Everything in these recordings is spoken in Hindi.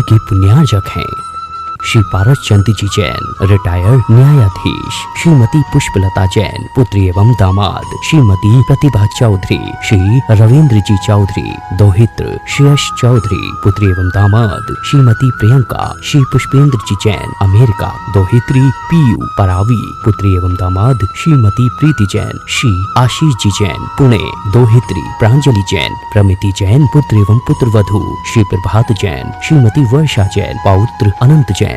के पुण्यार्जक हैं श्री पारस चंद जी जैन, रिटायर्ड न्यायाधीश, श्रीमती पुष्पलता जैन, पुत्री एवं दामाद श्रीमती प्रतिभा चौधरी, श्री रविंद्र जी चौधरी, दोहित्र श्रेयस चौधरी, पुत्री एवं दामाद श्रीमती प्रियंका, श्री पुष्पेंद्र जी जैन, अमेरिका, दोहित्री पीयू परावी, पुत्री एवं दामाद श्रीमती प्रीति जैन, श्री आशीष जी जैन, पुणे, दोहित्री प्रांजलि जैन, प्रमिति जैन, पुत्र एवं पुत्रवधू श्री प्रभात जैन, श्रीमती वर्षा जैन, पौत्र अनंत जैन।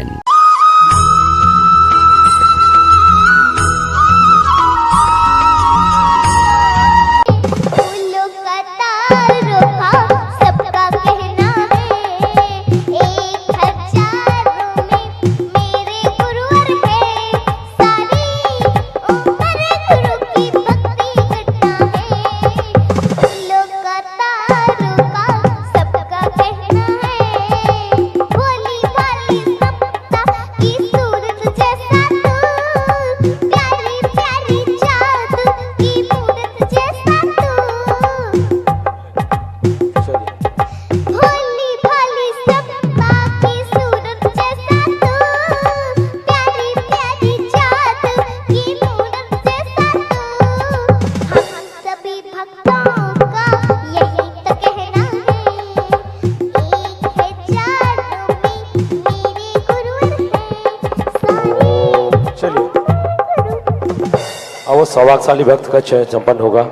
वो सौभाग्यशाली भक्त का चयन संपन्न होगा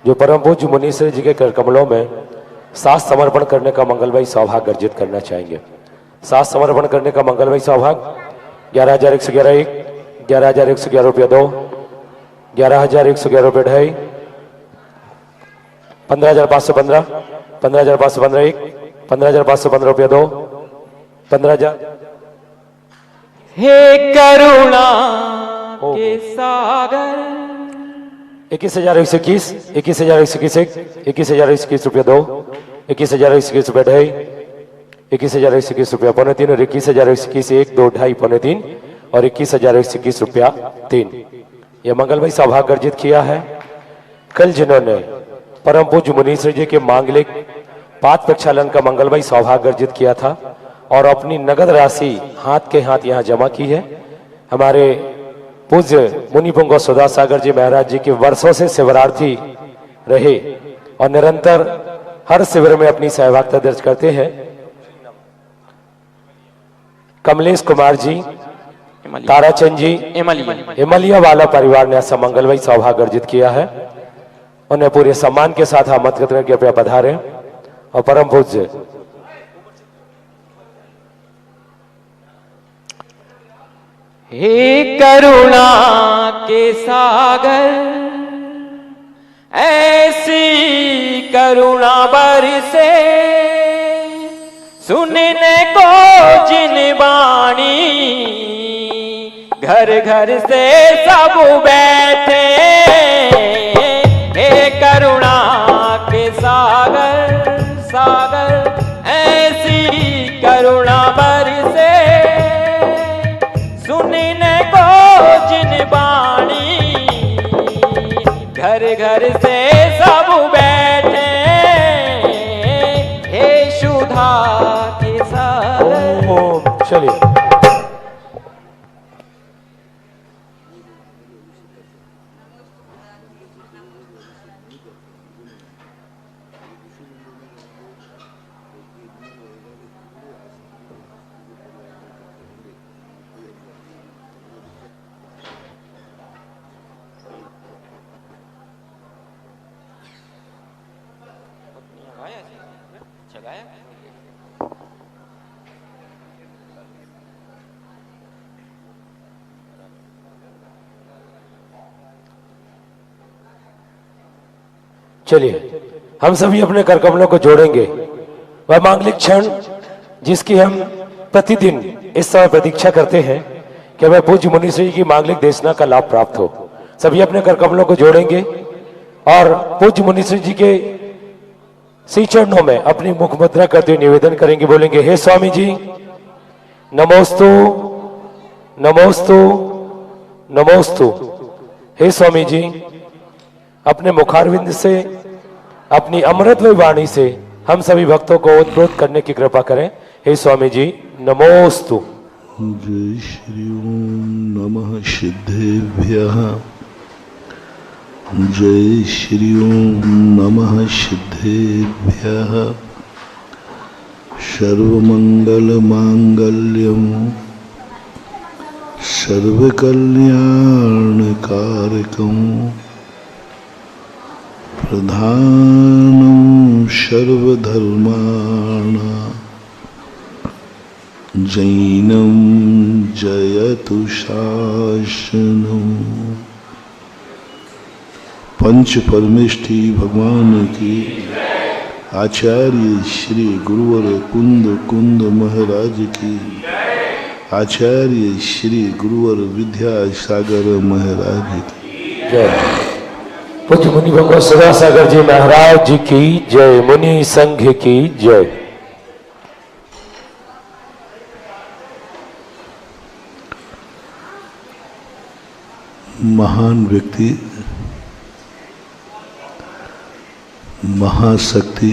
जो परम पूज्य मुनीश्वर जी के कर कमलों में साथ समर्पण करने का मंगलमयी सौभाग्य अर्जित करना चाहेंगे। साथ समर्पण करने का मंगलमयी सौभाग्य 11,111 1, 11,111 रुपया 2, 11,111 रुपये 2.5, 15,515, 15,515 1, 15,515 रुपया 2, 15,000। हे करुणा के सागर 21,121, 21,121 1, 21,121 रुपया 2, 21,121 रुपया 2.5, 21,121 रुपया 2.5 और 21,121 1, 2, 2.5 2.5 और 21,121 रुपया 3। यह मंगलमयी सौभाग्य अर्जित किया है कल जिन्होंने परम पूज्य मुनीश्वर जी के मांगलिक पाद प्रक्षालन का मंगलमयी सौभाग्य अर्जित किया था और अपनी नगद राशि हाथ के हाथ यहाँ जमा की है। हमारे पूज्य मुनि पुंगव सुधा सागर जी महाराज जी के वर्षों से शिवरार्थी रहे और निरंतर हर शिविर में अपनी सहभागिता दर्ज करते हैं। कमलेश कुमार जी, ताराचंद जी, इमलिया वाला परिवार ने ऐसा मंगलमयी सौभाग्य अर्जित किया है। उन्हें पूरे सम्मान के साथ आमंत्रित करके कृपया पधारे और परम पूज्य हे करुणा के सागर ऐसी करुणा बरसे सुनने को जिन बाणी घर घर से सब बैठे। हे करुणा के सागर सागर ऐसी करुणा बरसे सुनने को जिन बाणी घर घर से सब बैठे। हे सुधा के सागर। चलिए चलिए हम सभी अपने कर कमलों को जोड़ेंगे। वह मांगलिक क्षण जिसकी हम प्रतिदिन इस समय प्रतीक्षा करते हैं कि हमें पूज्य मुनीश्वर जी की मांगलिक देशना का लाभ प्राप्त हो। सभी अपने कर कमलों को जोड़ेंगे और पूज्य मुनीश्वर जी के श्री चरणों में अपनी मुख मुद्रा करते हुए निवेदन करेंगे। बोलेंगे, हे स्वामी जी नमोस्तु नमोस्तु नमोस्तु। हे स्वामी जी अपने मुखारविंद से अपनी अमृतमय वाणी से हम सभी भक्तों को उत्प्रोत करने की कृपा करें। हे स्वामी जी नमोस्तु। जय श्री ओम नमः सिद्धेभ्यः। जय श्री ओम नमः सिद्धेभ्यः। सर्वमंगलमांगल्यं सर्वकल्याणकारकं प्रधानं सर्वधर्माणां जैनं जयतु शासनम्। पंच परमेष्ठी भगवान की आचार्य श्री गुरुवर कुंद महाराज की आचार्य श्री गुरुवर विद्यासागर महाराज की जय। पूज्य मुनि भगवान सदासागर जी महाराज जी की जय। मुनि संघ की जय। महान व्यक्ति, महाशक्ति,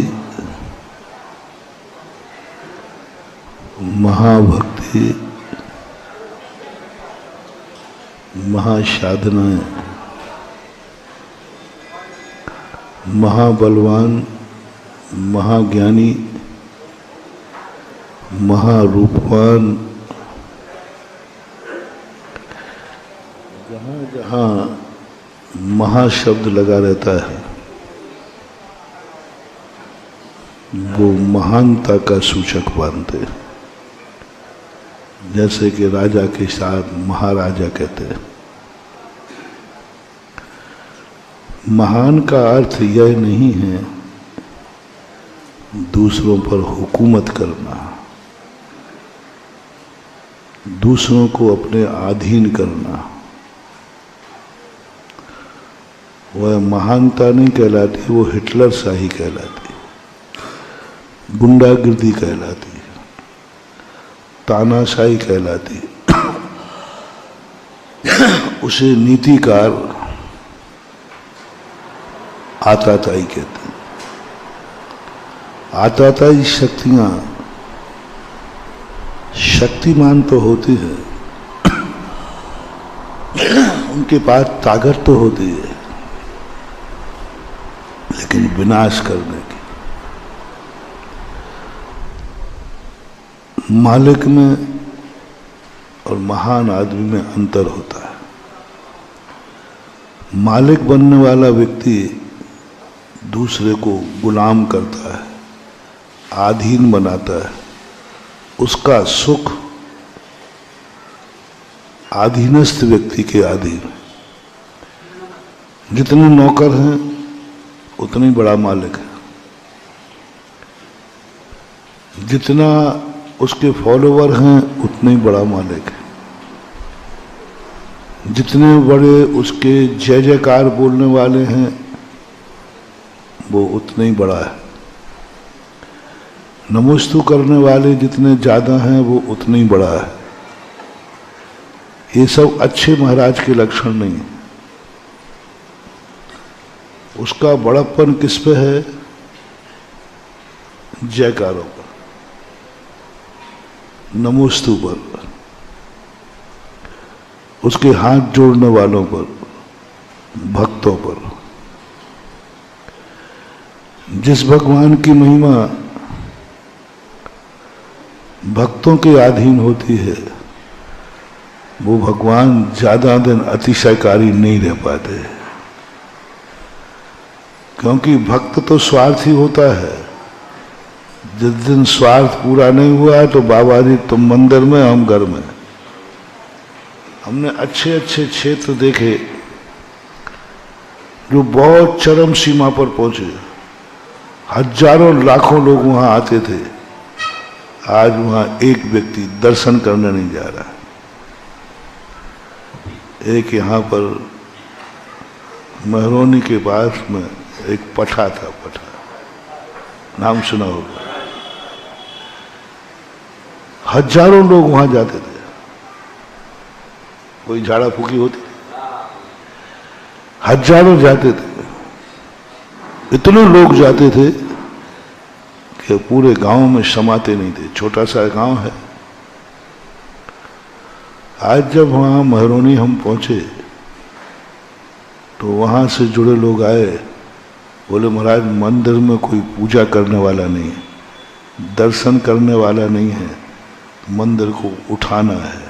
महाभक्ति, महासाधनाएं, महाबलवान, महाज्ञानी, महारूपवान, जहाँ जहाँ महाशब्द लगा रहता है वो महानता का सूचक मानते हैं। जैसे कि राजा के साथ महाराजा कहते हैं। महान का अर्थ यह नहीं है दूसरों पर हुकूमत करना, दूसरों को अपने अधीन करना। वह महानता नहीं कहलाती, वो हिटलर शाही कहलाती, गुंडागिर्दी कहलाती, तानाशाही कहलाती। उसे नीतिकार आताताई कहते हैं। आताताई शक्तियां शक्तिमान तो होती है, उनके पास ताकत तो होती है, लेकिन विनाश करने की। मालिक में और महान आदमी में अंतर होता है। मालिक बनने वाला व्यक्ति दूसरे को गुलाम करता है, अधीन बनाता है। उसका सुख अधीनस्थ व्यक्ति के अधीन। जितने नौकर हैं उतनी बड़ा मालिक है, जितना उसके फॉलोवर हैं उतने ही बड़ा मालिक है, जितने बड़े उसके जय जयकार बोलने वाले हैं वो उतने ही बड़ा है, नमोस्तु करने वाले जितने ज्यादा हैं वो उतने ही बड़ा है। ये सब अच्छे महाराज के लक्षण नहीं है। उसका बड़प्पन किस पे है? जयकारों पर, नमोस्तु पर, उसके हाथ जोड़ने वालों पर, भक्तों पर। जिस भगवान की महिमा भक्तों के अधीन होती है वो भगवान ज्यादा दिन अतिशयकारी नहीं रह पाते, क्योंकि भक्त तो स्वार्थी होता है। जिस दिन स्वार्थ पूरा नहीं हुआ है तो बाबा जी तुम मंदिर में, हम घर में। हमने अच्छे अच्छे क्षेत्र देखे जो बहुत चरम सीमा पर पहुंचे, हजारों लाखों लोग वहां आते थे। आज वहां एक व्यक्ति दर्शन करने नहीं जा रहा। एक यहाँ पर महरौनी के पास में एक पठा था, पठा नाम सुना होगा। हजारों लोग वहां जाते थे। कोई झाड़ा फूकी होती थी, हजारों जाते थे। इतने लोग जाते थे कि पूरे गांव में समाते नहीं थे। छोटा सा गांव है। आज जब वहां महरौनी हम पहुंचे तो वहां से जुड़े लोग आए, बोले महाराज मंदिर में कोई पूजा करने वाला नहीं है, दर्शन करने वाला नहीं है, मंदिर को उठाना है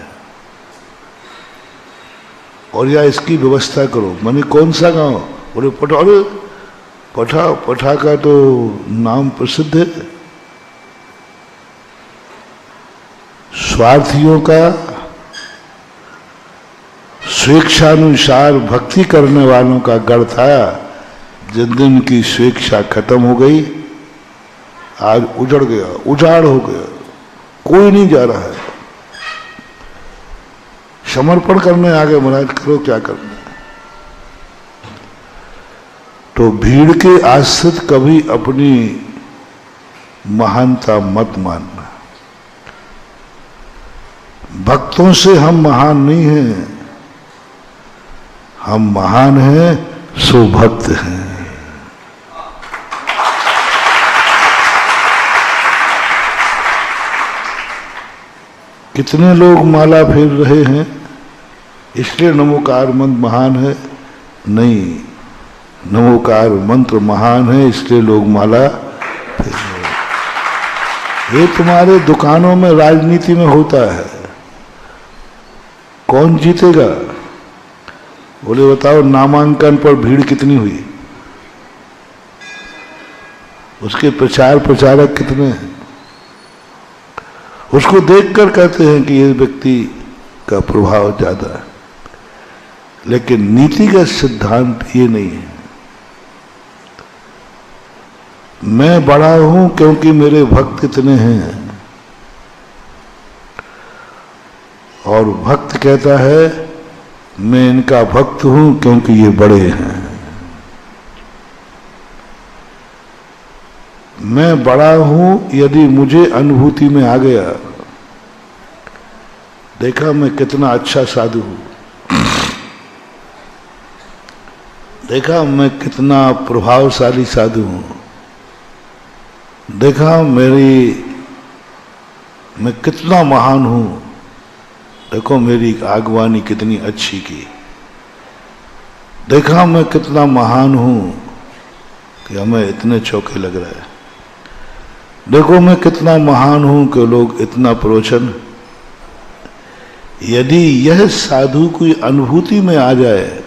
और या इसकी व्यवस्था करो। मैंने कौन सा गांव? बोले पठा। अरे पठा का तो नाम प्रसिद्ध है। स्वार्थियों का स्वेच्छानुसार भक्ति करने वालों का गढ़ था। जिन दिन की स्वेच्छा खत्म हो गई, आज उजड़ गया, उजाड़ हो गया, कोई नहीं जा रहा है। समर्पण करने आगे महाराज, करो क्या करना। तो भीड़ के आश्रित कभी अपनी महानता मत मानना। भक्तों से हम महान नहीं हैं, हम महान हैं सो भक्त हैं। कितने लोग माला फेर रहे हैं इसलिए नमोकार मंत्र महान है? नहीं, नमोकार मंत्र महान है इसलिए लोग माला फेर रहे हैं। ये तुम्हारे दुकानों में राजनीति में होता है। कौन जीतेगा? बोले बताओ नामांकन पर भीड़ कितनी हुई, उसके प्रचार प्रचारक कितने हैं? उसको देखकर कहते हैं कि ये व्यक्ति का प्रभाव ज्यादा है, लेकिन नीतिगत सिद्धांत ये नहीं है। मैं बड़ा हूं क्योंकि मेरे भक्त इतने हैं, और भक्त कहता है मैं इनका भक्त हूं क्योंकि ये बड़े हैं। मैं बड़ा हूं यदि मुझे अनुभूति में आ गया, देखा मैं कितना अच्छा साधु हूं, देखा मैं कितना प्रभावशाली साधु हूं, देखा मैं कितना महान हूं, देखो मेरी आगवानी कितनी अच्छी की, देखा मैं कितना महान हूं कि हमें इतने चौके लग रहा है, देखो मैं कितना महान हूं कि लोग इतना प्रवचन। यदि यह साधु की अनुभूति में आ जाए,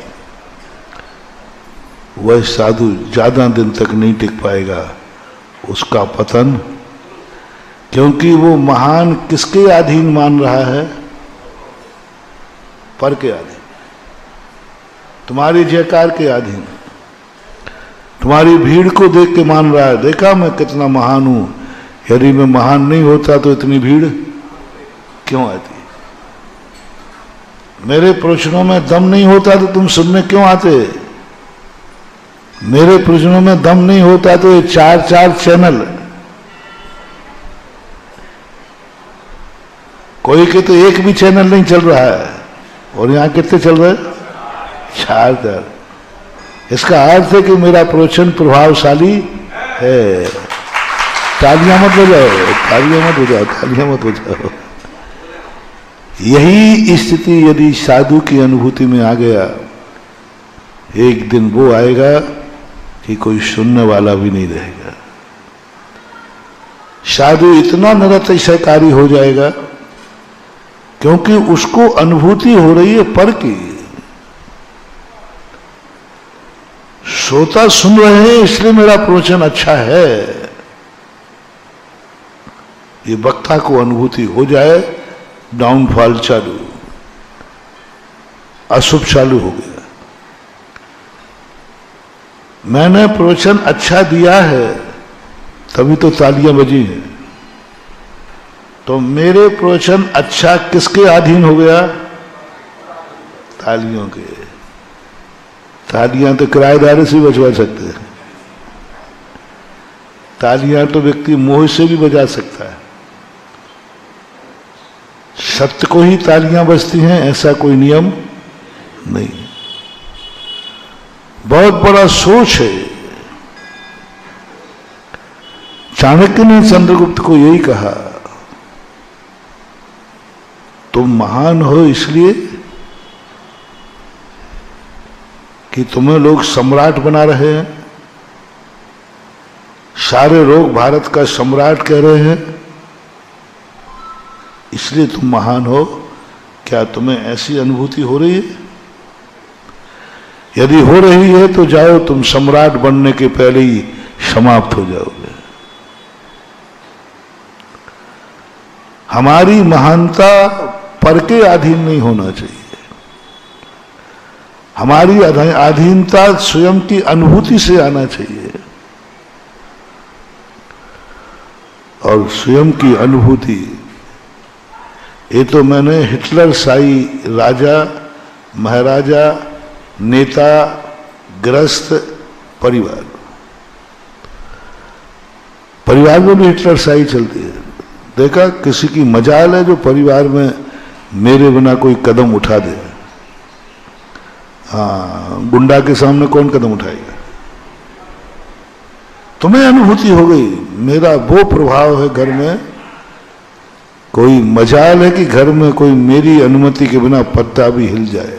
वह साधु ज्यादा दिन तक नहीं टिक पाएगा, उसका पतन। क्योंकि वो महान किसके अधीन मान रहा है? पर के अधीन, तुम्हारी जयकार के अधीन, तुम्हारी भीड़ को देख के मान रहा है। देखा मैं कितना महान हूं, यदि मैं महान नहीं होता तो इतनी भीड़ क्यों आती? मेरे प्रवचनों में दम नहीं होता तो तुम सुनने क्यों आते? मेरे प्रवचनों में दम नहीं होता तो ये 4 चैनल, कोई के तो एक भी चैनल नहीं चल रहा है, और यहां कितने चल रहे हैं? 4। इसका अर्थ है कि मेरा प्रवचन प्रभावशाली है। तालियां मत बजाओ, तालियां मत बजाओ, तालियां मत बजाओ। यही स्थिति यदि साधु की अनुभूति में आ गया, एक दिन वो आएगा कि कोई सुनने वाला भी नहीं रहेगा। साधु इतना निरतिशयकारी हो जाएगा क्योंकि उसको अनुभूति हो रही है पर की। श्रोता सुन रहे हैं इसलिए मेरा प्रवचन अच्छा है, ये वक्ता को अनुभूति हो जाए, डाउनफॉल चालू, अशुभ चालू हो गया। मैंने प्रवचन अच्छा दिया है तभी तो तालियां बजी हैं। तो मेरे प्रवचन अच्छा किसके अधीन हो गया? तालियों के। तालियां तो किराएदार से बजवा सकते हैं, तालियां तो व्यक्ति मोह से भी बजा सकता है। सत्य को ही तालियां बजती हैं ऐसा कोई नियम नहीं। बहुत बड़ा सोच है। चाणक्य ने चंद्रगुप्त को यही कहा, तुम महान हो इसलिए कि तुम्हें लोग सम्राट बना रहे हैं, सारे लोग भारत का सम्राट कह रहे हैं, इसलिए तुम महान हो। क्या तुम्हें ऐसी अनुभूति हो रही है? यदि हो रही है तो जाओ, तुम सम्राट बनने के पहले ही समाप्त हो जाओगे। हमारी महानता पर के अधीन नहीं होना चाहिए। हमारी अधीनता स्वयं की अनुभूति से आना चाहिए, और स्वयं की अनुभूति, ये तो मैंने हिटलर शाही राजा, महाराजा, नेता, ग्रस्त परिवार में भी हिटलर शाही चलती है। देखा किसी की मजाल है जो परिवार में मेरे बिना कोई कदम उठा दे। हाँ, गुंडा के सामने कौन कदम उठाएगा? तुम्हें अनुभूति हो गई, मेरा वो प्रभाव है घर में, कोई मजाल है कि घर में कोई मेरी अनुमति के बिना पत्ता भी हिल जाए।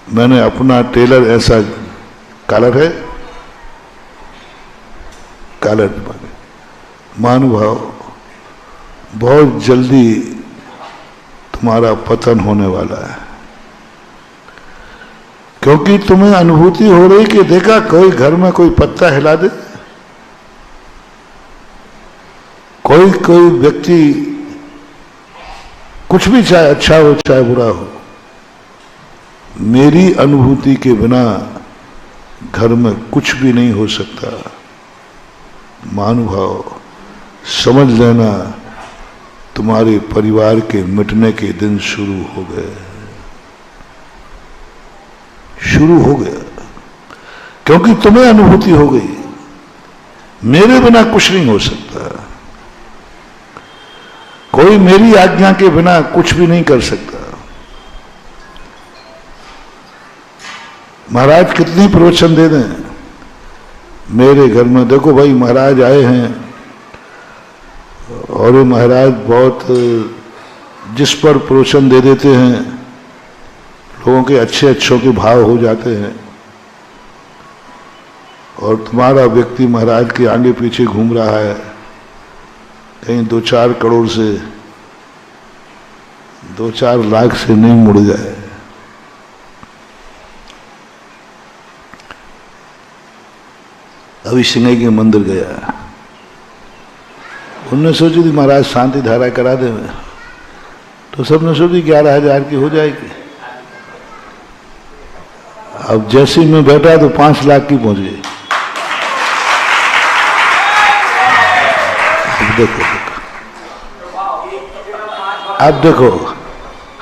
मैंने अपना टेलर ऐसा, कॉलर है, कॉलर महानुभाव, बहुत जल्दी तुम्हारा पतन होने वाला है, क्योंकि तुम्हें अनुभूति हो रही कि देखा कोई घर में कोई पत्ता हिला दे, कोई व्यक्ति कुछ भी, चाहे अच्छा हो चाहे बुरा हो, मेरी अनुभूति के बिना घर में कुछ भी नहीं हो सकता। महानुभाव, समझ लेना तुम्हारे परिवार के मिटने के दिन शुरू हो गए, शुरू हो गया, क्योंकि तुम्हें अनुभूति हो गई मेरे बिना कुछ नहीं हो सकता, कोई मेरी आज्ञा के बिना कुछ भी नहीं कर सकता। महाराज कितनी प्रवचन दे दें मेरे घर में, देखो भाई महाराज आए हैं, और ये महाराज बहुत जिस पर प्रवचन दे देते हैं लोगों के अच्छे के भाव हो जाते हैं, और तुम्हारा व्यक्ति महाराज के आगे पीछे घूम रहा है, कहीं 2-4 करोड़ से 2-4 लाख से नहीं मुड़ जाए। अभी सिंगई के मंदिर गया, उनने सोची थी महाराज शांति धारा करा दे, तो सबने सोची 11,000 की हो जाएगी। अब जैसे ही मैं बैठा तो 5 लाख की पहुंच गई। अब देखो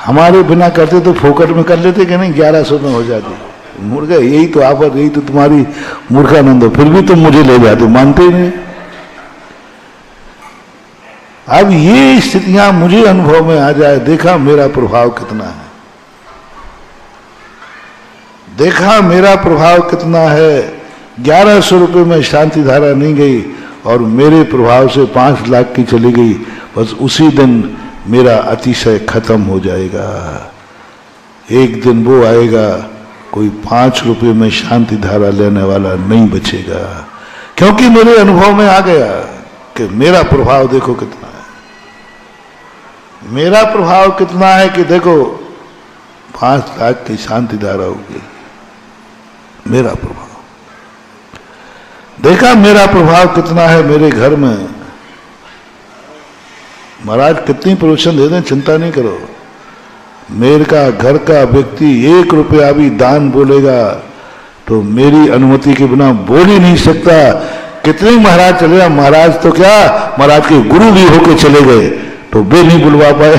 हमारे बिना करते तो फोकट में कर लेते कि नहीं, 1100 में हो जाती। मुड़ गए, यही तो आप, यही तो तुम्हारी मूर्खानंद हो, फिर भी तुम मुझे ले जाते, मानते ही नहीं। अब ये स्थितियां मुझे अनुभव में आ जाए, देखा मेरा प्रभाव कितना है, देखा मेरा प्रभाव कितना है। 1100 रुपये में शांति धारा नहीं गई और मेरे प्रभाव से 5 लाख की चली गई, बस उसी दिन मेरा अतिशय खत्म हो जाएगा। एक दिन वो आएगा, कोई 5 रुपये में शांति धारा लेने वाला नहीं बचेगा, क्योंकि मेरे अनुभव में आ गया कि मेरा प्रभाव देखो कितना है, मेरा प्रभाव कितना है कि देखो 5 लाख की शांति धारा होगी, मेरा प्रभाव देखा, मेरा प्रभाव कितना है मेरे घर में। महाराज कितनी प्रवचन दे दें, चिंता नहीं करो, मेरे का घर का व्यक्ति 1 रुपया भी दान बोलेगा तो मेरी अनुमति के बिना बोल ही नहीं सकता। कितने महाराज चले गए, महाराज तो क्या, महाराज के गुरु भी होके चले गए तो वे नहीं बुलवा पाए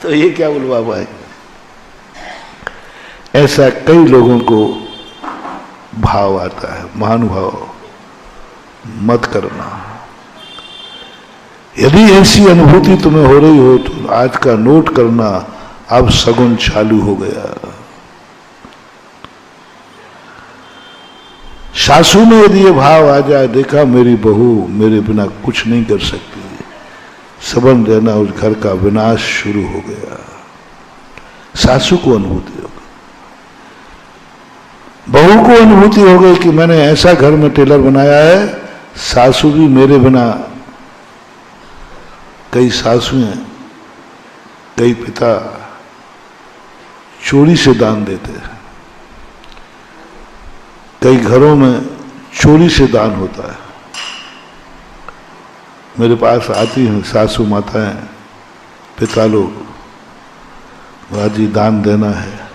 तो ये क्या बुलवा पाए। ऐसा कई लोगों को भाव आता है। महानुभाव, मत करना। यदि ऐसी अनुभूति तुम्हें हो रही हो तो आज का नोट करना, अब सगुन चालू हो गया। सासू में यदि ये भाव आ जाए, देखा मेरी बहू मेरे बिना कुछ नहीं कर सकती, समझ लेना उस घर का विनाश शुरू हो गया। सासू को अनुभूति हो गई, बहू को अनुभूति हो गई कि मैंने ऐसा घर में टेलर बनाया है, सासू भी मेरे बिना। कई सासुएं, कई पिता चोरी से दान देते हैं, कई घरों में चोरी से दान होता है। मेरे पास आती हैं सासू माताएं, पिता लोग, जी दान देना है,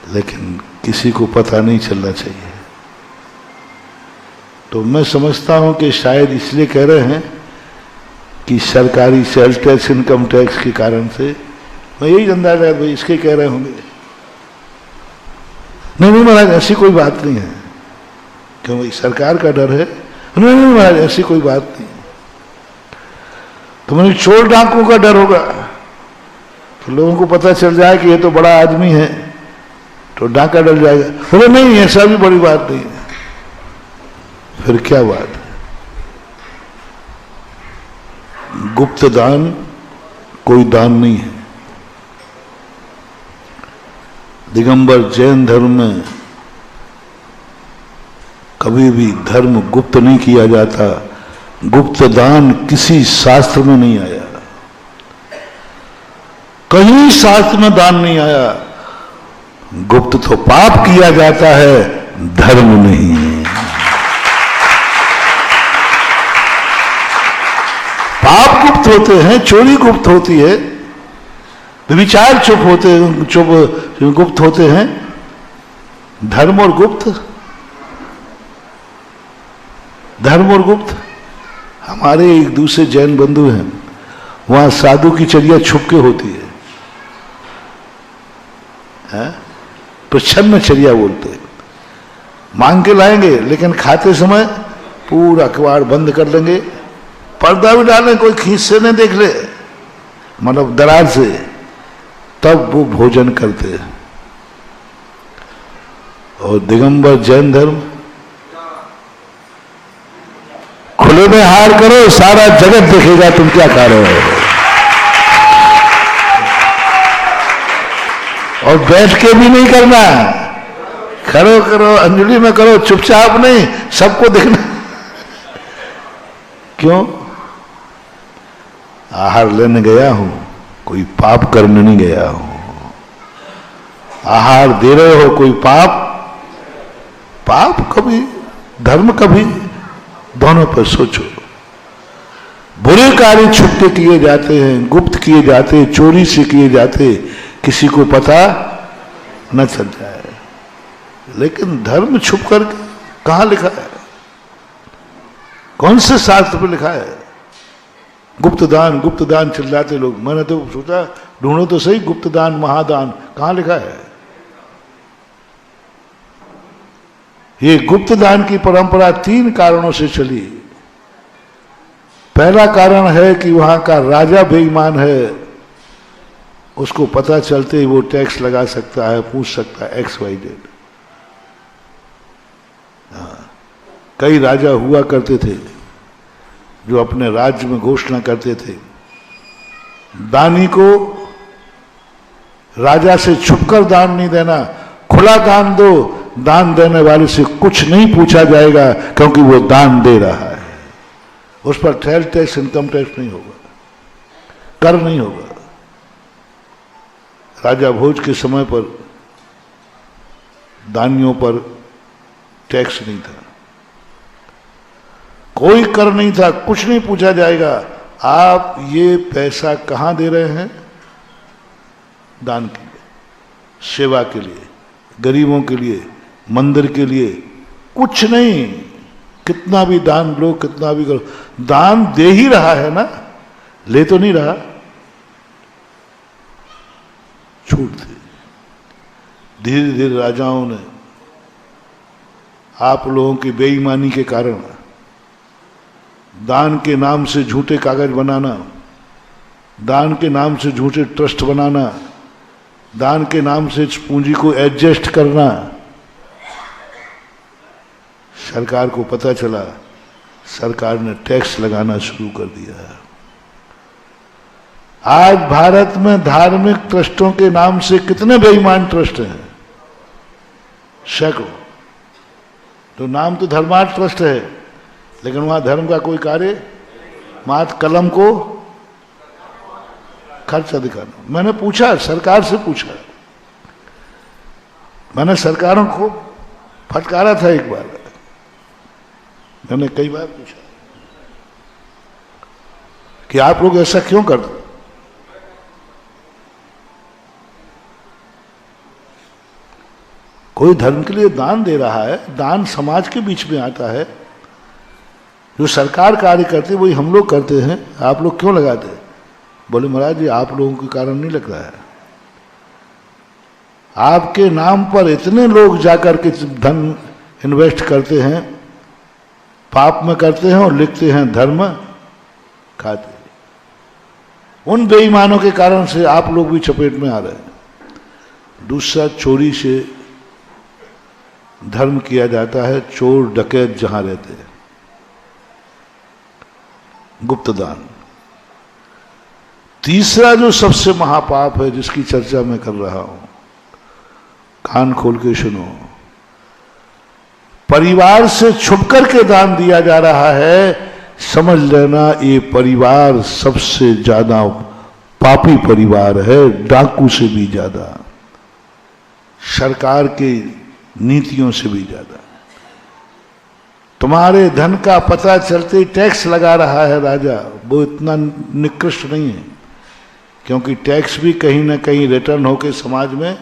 लेकिन किसी को पता नहीं चलना चाहिए। तो मैं समझता हूं कि शायद इसलिए कह रहे हैं कि सरकारी सेल टैक्स, इनकम टैक्स के कारण से, मैं यही अंदाजा है भाई इसके कह रहे होंगे। नहीं महाराज ऐसी कोई बात नहीं है, क्यों भाई सरकार का डर है? नहीं महाराज ऐसी कोई बात नहीं। तो मैंने चोर डाकुओं का डर होगा, तो लोगों को पता चल जाए कि ये तो बड़ा आदमी है, तो डाका डर जाएगा। बोले नहीं ऐसा भी बड़ी बात नहीं है। फिर क्या बात है? गुप्त दान कोई दान नहीं है। दिगंबर जैन धर्म में कभी भी धर्म गुप्त नहीं किया जाता। गुप्त दान किसी शास्त्र में नहीं आया, कहीं शास्त्र में दान नहीं आया। गुप्त तो पाप किया जाता है, धर्म नहीं। पाप गुप्त होते हैं, चोरी गुप्त होती है, विचार गुप्त होते हैं। धर्म और गुप्त, धर्म और गुप्त। हमारे एक दूसरे जैन बंधु हैं, वहां साधु की चर्या छुप के होती है, प्रच्छन्न चर्या बोलते हैं। मांग के लाएंगे, लेकिन खाते समय पूरा कबाड़ बंद कर लेंगे, पर्दा भी डालें, कोई खींच से नहीं देख ले, मतलब दरार से, तब वो भोजन करते हैं। और दिगंबर जैन धर्म, खुले में हार करो, सारा जगत देखेगा तुम क्या खा रहे हो। और बैठ के भी नहीं करना, खड़ो करो, अंजलि में करो, चुपचाप नहीं, सबको देखना। क्यों? आहार लेने गया हूं, कोई पाप करने नहीं गया हूं। आहार दे रहे हो, कोई पाप कभी, धर्म कभी, दोनों पर सोचो। बुरे कार्य छुप के किए जाते हैं, गुप्त किए जाते, चोरी से किए जाते, किसी को पता न चल जाए। लेकिन धर्म छुप कर कहां लिखा है? कौन से शास्त्र पर लिखा है? गुप्त दान चिल्लाते लोग। मैंने तो सोचा ढूंढो तो सही, गुप्त दान महादान कहां लिखा है? ये गुप्त दान की परंपरा 3 कारणों से चली। पहला कारण है कि वहां का राजा बेईमान है, उसको पता चलते ही वो टैक्स लगा सकता है, पूछ सकता है XYZ। कई राजा हुआ करते थे जो अपने राज्य में घोषणा करते थे, दानी को राजा से छुपकर दान नहीं देना, खुला दान दो, दान देने वाले से कुछ नहीं पूछा जाएगा, क्योंकि वो दान दे रहा है। उस पर सेल टैक्स, इनकम टैक्स नहीं होगा, कर नहीं होगा। राजा भोज के समय पर दानियों पर टैक्स नहीं था, कोई कर नहीं था, कुछ नहीं पूछा जाएगा। आप ये पैसा कहां दे रहे हैं? दान के लिए, सेवा के लिए, गरीबों के लिए, मंदिर के लिए, कुछ नहीं। कितना भी दान लो, कितना भी करो, दान दे ही रहा है ना, ले तो नहीं रहा। छूट थी। धीरे धीरे राजाओं ने आप लोगों की बेईमानी के कारण दान के नाम से झूठे कागज बनाना, दान के नाम से झूठे ट्रस्ट बनाना, दान के नाम से पूंजी को एडजस्ट करना, सरकार को पता चला, सरकार ने टैक्स लगाना शुरू कर दिया है। आज भारत में धार्मिक ट्रस्टों के नाम से कितने बेईमान ट्रस्ट हैं, सैकड़ों। तो नाम तो धर्मार्थ ट्रस्ट है, लेकिन वहां धर्म का कोई कार्य, मात्र कलम को खर्चा दिखाना। मैंने पूछा, सरकार से पूछा, मैंने सरकारों को फटकारा था एक बार, मैंने कई बार पूछा कि आप लोग ऐसा क्यों करते। कोई धर्म के लिए दान दे रहा है, दान समाज के बीच में आता है। जो सरकार कार्य करती है वही हम लोग करते हैं, आप लोग क्यों लगाते हैं? बोले महाराज जी आप लोगों के कारण नहीं लग रहा है, आपके नाम पर इतने लोग जाकर के धन इन्वेस्ट करते हैं, पाप में करते हैं और लिखते हैं धर्म खाते। उन बेईमानों के कारण से आप लोग भी चपेट में आ रहे हैं। दूसरा, चोरी से धर्म किया जाता है, चोर डकैत जहां रहते हैं। गुप्त दान। तीसरा जो सबसे महापाप है जिसकी चर्चा मैं कर रहा हूं, कान खोल के सुनो, परिवार से छुप करके दान दिया जा रहा है। समझ लेना ये परिवार सबसे ज्यादा पापी परिवार है, डाकू से भी ज्यादा, सरकार के नीतियों से भी ज्यादा। तुम्हारे धन का पता चलते ही टैक्स लगा रहा है राजा, वो इतना निकृष्ट नहीं है, क्योंकि टैक्स भी कहीं ना कहीं रिटर्न होके समाज में,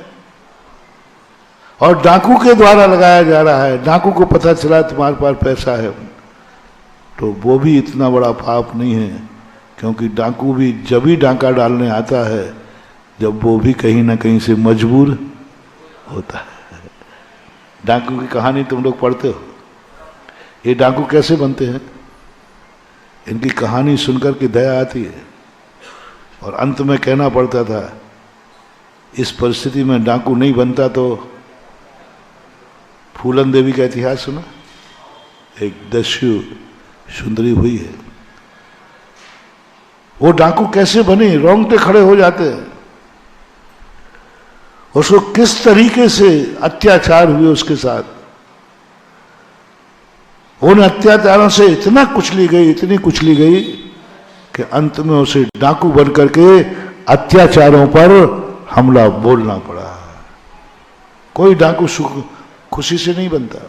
और डाकू के द्वारा लगाया जा रहा है। डाकू को पता चला तुम्हारे पास पैसा है, तो वो भी इतना बड़ा पाप नहीं है, क्योंकि डाकू भी जब ही डाका डालने आता है जब वो भी कहीं ना कहीं से मजबूर होता है। डाकू की कहानी तुम लोग पढ़ते हो, ये डाकू कैसे बनते हैं, इनकी कहानी सुनकर के दया आती है। और अंत में कहना पड़ता था, इस परिस्थिति में डाकू नहीं बनता तो फूलन देवी का इतिहास सुना, एक दस्यु सुंदरी हुई है, वो डाकू कैसे बने, रोंगटे खड़े हो जाते हैं। उसको किस तरीके से अत्याचार हुए उसके साथ, उन अत्याचारों से इतना कुचली गई, इतनी कुचली गई कि अंत में उसे डाकू बन करके अत्याचारों पर हमला बोलना पड़ा। कोई डाकू खुशी से नहीं बनता,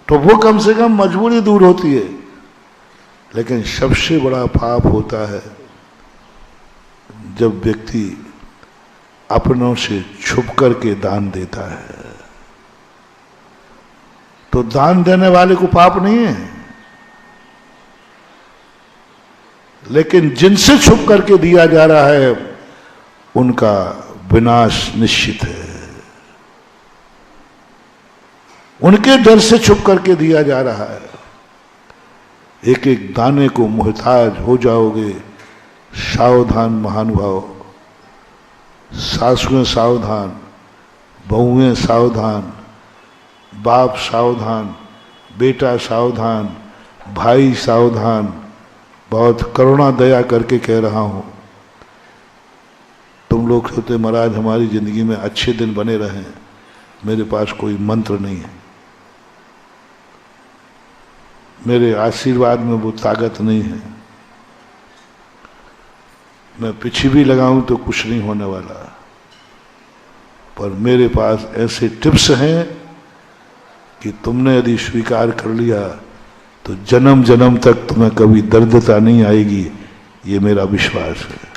तो वो कम से कम मजबूरी दूर होती है। लेकिन सबसे बड़ा पाप होता है जब व्यक्ति अपनों से छुप करके दान देता है। तो दान देने वाले को पाप नहीं है, लेकिन जिनसे छुप करके दिया जा रहा है उनका विनाश निश्चित है। उनके डर से छुप करके दिया जा रहा है। एक एक दाने को मुहताज हो जाओगे। सावधान महानुभाव, सासुएं सावधान, बहुएं सावधान, बाप सावधान, बेटा सावधान, भाई सावधान। बहुत करुणा दया करके कह रहा हूं। तुम लोग सोचते महाराज हमारी जिंदगी में अच्छे दिन बने रहें, मेरे पास कोई मंत्र नहीं है, मेरे आशीर्वाद में वो ताकत नहीं है, मैं पीछे भी लगाऊं तो कुछ नहीं होने वाला। पर मेरे पास ऐसे टिप्स हैं कि तुमने यदि स्वीकार कर लिया तो जन्म जन्म तक तुम्हें कभी दर्दता नहीं आएगी, ये मेरा विश्वास है।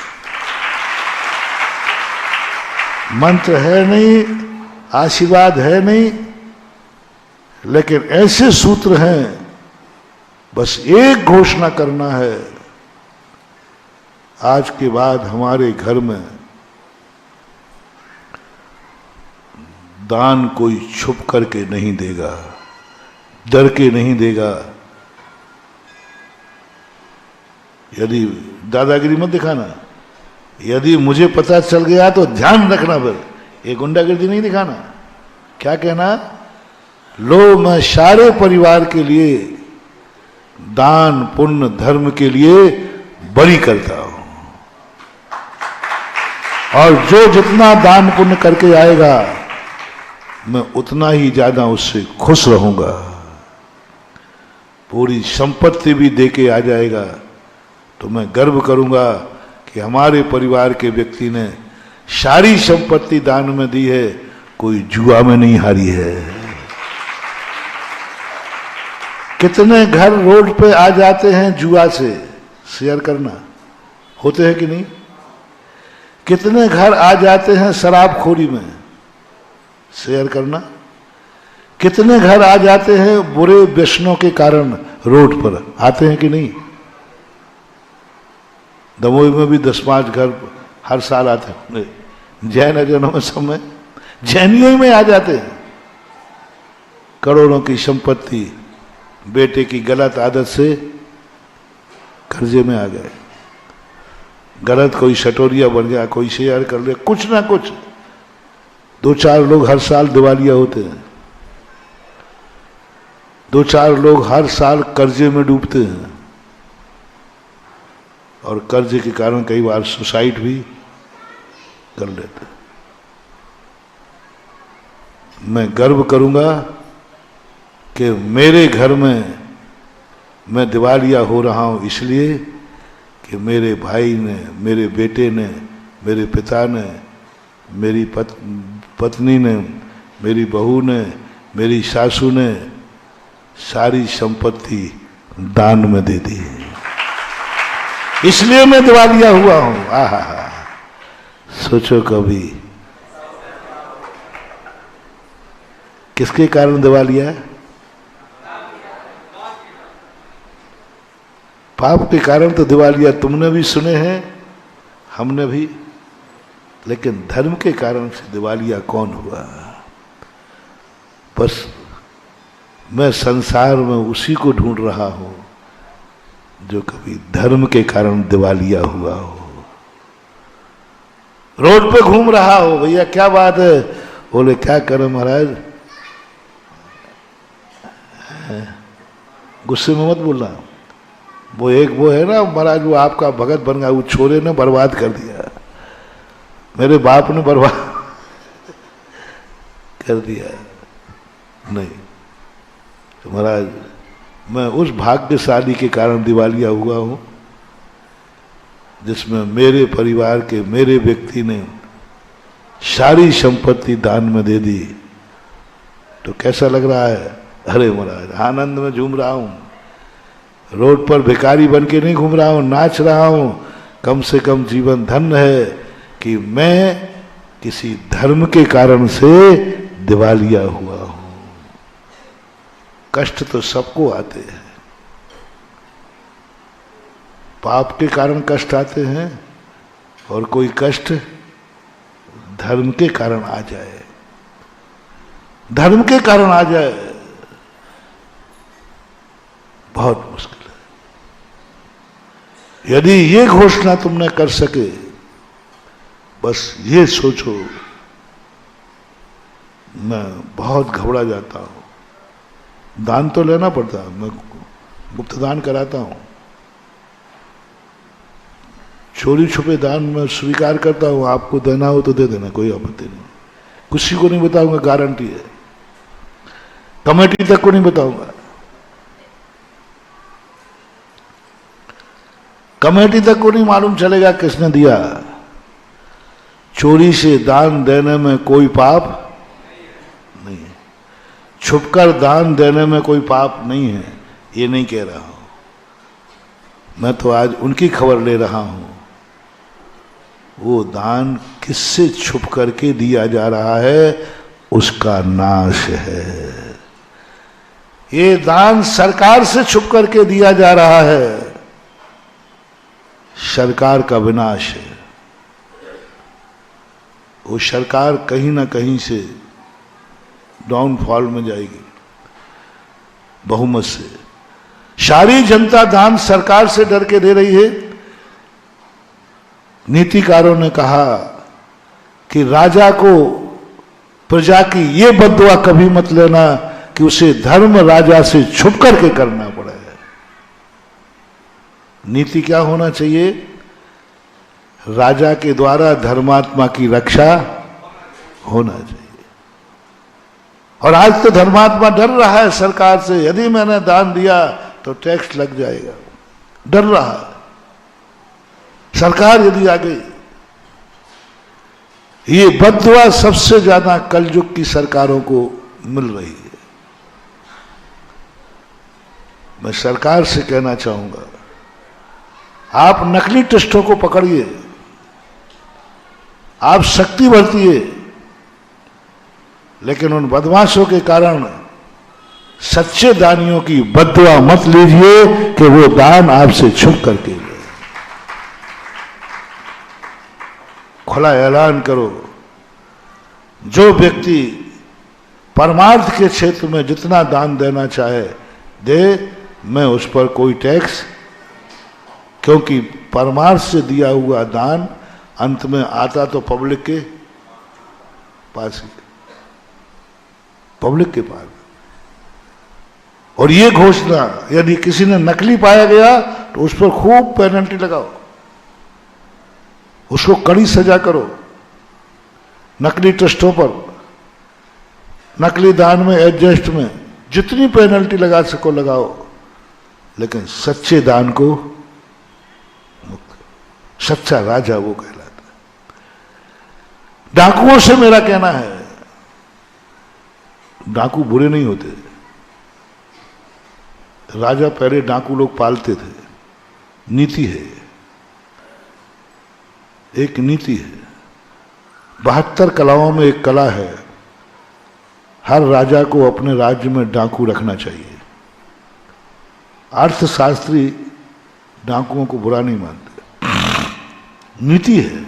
मंत्र है नहीं, आशीर्वाद है नहीं, लेकिन ऐसे सूत्र हैं, बस एक घोषणा करना है, आज के बाद हमारे घर में दान कोई छुप करके नहीं देगा, डर के नहीं देगा। यदि दादागिरी मत दिखाना, यदि मुझे पता चल गया तो ध्यान रखना, फिर ये गुंडागिर्दी नहीं दिखाना। क्या कहना, लो मैं सारे परिवार के लिए दान पुण्य धर्म के लिए बड़ी करता हूं, और जो जितना दान पुण्य करके आएगा मैं उतना ही ज्यादा उससे खुश रहूंगा। पूरी संपत्ति भी देके आ जाएगा तो मैं गर्व करूंगा कि हमारे परिवार के व्यक्ति ने सारी संपत्ति दान में दी है, कोई जुआ में नहीं हारी है। कितने घर रोड पे आ जाते हैं जुआ से, शेयर करना होते हैं कि नहीं? कितने घर आ जाते हैं शराबखोरी में, शेयर करना। कितने घर आ जाते हैं बुरे व्यसनों के कारण रोड पर, आते हैं कि नहीं? दमोई में भी 10-5 घर हर साल आते हैं, जैन अजनों में सब में, जैनियों में आ जाते हैं। करोड़ों की संपत्ति बेटे की गलत आदत से कर्जे में आ गए, गलत कोई सटोरिया बन गया, कोई शेयर कर ले, कुछ ना कुछ। 2-4 लोग हर साल दिवालिया होते हैं, 2-4 लोग हर साल कर्जे में डूबते हैं, और कर्जे के कारण कई बार सुसाइड भी कर लेते हैं। मैं गर्व करूंगा कि मेरे घर में मैं दिवालिया हो रहा हूं इसलिए कि मेरे भाई ने, मेरे बेटे ने, मेरे पिता ने, मेरी पत्नी ने, मेरी बहू ने, मेरी सासू ने सारी संपत्ति दान में दे दी, इसलिए मैं दिवालिया हुआ हूं। आहा, सोचो कभी किसके कारण दिवालिया है? पाप के कारण तो दिवालिया तुमने भी सुने हैं, हमने भी, लेकिन धर्म के कारण से दिवालिया कौन हुआ? बस मैं संसार में उसी को ढूंढ रहा हूं जो कभी धर्म के कारण दिवालिया हुआ हो। रोड पे घूम रहा हो, भैया क्या बात है? बोले क्या करें महाराज, गुस्से में मत बोलना। वो है ना महाराज, वो आपका भगत बन गया, वो छोरे ने बर्बाद कर दिया, मेरे बाप ने बर्बाद कर दिया। नहीं तो महाराज, मैं उस भाग्यशाली के कारण दिवालिया हुआ हूं जिसमें मेरे परिवार के, मेरे व्यक्ति ने सारी संपत्ति दान में दे दी। तो कैसा लग रहा है? अरे महाराज, आनंद में झूम रहा हूं, रोड पर भिखारी बन के नहीं घूम रहा हूं, नाच रहा हूं। कम से कम जीवन धन्य है कि मैं किसी धर्म के कारण से दिवालिया हुआ हूं। कष्ट तो सबको आते हैं, पाप के कारण कष्ट आते हैं, और कोई कष्ट धर्म के कारण आ जाए, धर्म के कारण आ जाए, बहुत मुश्किल है। यदि ये घोषणा तुमने कर सके, बस ये सोचो, मैं बहुत घबरा जाता हूं। दान तो लेना पड़ता है, मैं गुप्त दान कराता हूं, चोरी छुपे दान मैं स्वीकार करता हूं। आपको देना हो तो दे देना, कोई आपत्ति नहीं, किसी को नहीं बताऊंगा, गारंटी है। कमेटी तक को नहीं बताऊंगा, कमेटी तक को नहीं मालूम चलेगा किसने दिया। चोरी से दान देने में कोई पाप नहीं है, छुपकर दान देने में कोई पाप नहीं है, ये नहीं कह रहा हूं मैं। तो आज उनकी खबर ले रहा हूं, वो दान किससे छुप करके दिया जा रहा है, उसका नाश है। ये दान सरकार से छुप करके दिया जा रहा है, सरकार का विनाश है। वो सरकार कहीं ना कहीं से डाउनफॉल में जाएगी, बहुमत से। सारी जनता दान सरकार से डर के दे रही है। नीतिकारों ने कहा कि राजा को प्रजा की ये बद्दुआ कभी मत लेना कि उसे धर्म राजा से छुप करके करना पड़े। नीति क्या होना चाहिए? राजा के द्वारा धर्मात्मा की रक्षा होना चाहिए। और आज तो धर्मात्मा डर रहा है सरकार से, यदि मैंने दान दिया तो टैक्स लग जाएगा, डर रहा है। सरकार यदि आ गई, ये बद्दुआ सबसे ज्यादा कलयुग की सरकारों को मिल रही है। मैं सरकार से कहना चाहूंगा, आप नकली टेस्टों को पकड़िए, आप शक्ति बरतिए, लेकिन उन बदमाशों के कारण सच्चे दानियों की बद्दुआ मत लीजिए कि वो दान आपसे छुप करके ले। खुला ऐलान करो, जो व्यक्ति परमार्थ के क्षेत्र में जितना दान देना चाहे दे, मैं उस पर कोई टैक्स, क्योंकि परमार्थ से दिया हुआ दान अंत में आता तो पब्लिक के पास ही, पब्लिक के पास। और ये घोषणा, यदि किसी ने नकली पाया गया तो उस पर खूब पेनल्टी लगाओ, उसको कड़ी सजा करो। नकली ट्रस्टों पर, नकली दान में, एडजस्ट में जितनी पेनल्टी लगा सको लगाओ, लेकिन सच्चे दान को मुक्त। सच्चा राजा वो कहलाता है। डाकुओं से मेरा कहना है, डाकू बुरे नहीं होते। राजा पहले डाकू लोग पालते थे, नीति है, एक नीति है। 72 कलाओं में एक कला है, हर राजा को अपने राज्य में डाकू रखना चाहिए। अर्थशास्त्री डाकुओं को बुरा नहीं मानते, नीति है।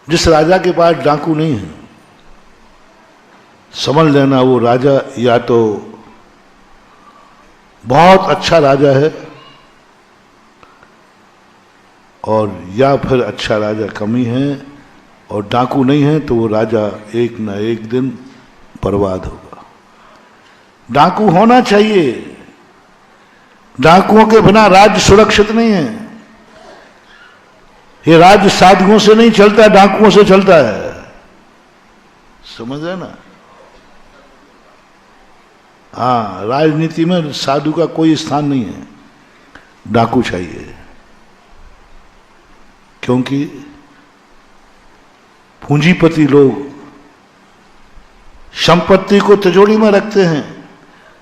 जिस राजा के पास डाकू नहीं है, समझ लेना वो राजा या तो बहुत अच्छा राजा है, और या फिर अच्छा राजा कम ही है, और डाकू नहीं है तो वो राजा एक ना एक दिन बर्बाद होगा। डाकू होना चाहिए। डाकुओं के बिना राज्य सुरक्षित नहीं है। ये राज्य साधुओं से नहीं चलता, डाकुओं से चलता है। समझ रहे ना? हाँ, राजनीति में साधु का कोई स्थान नहीं है, डाकू चाहिए। क्योंकि पूंजीपति लोग संपत्ति को तिजोरी में रखते हैं,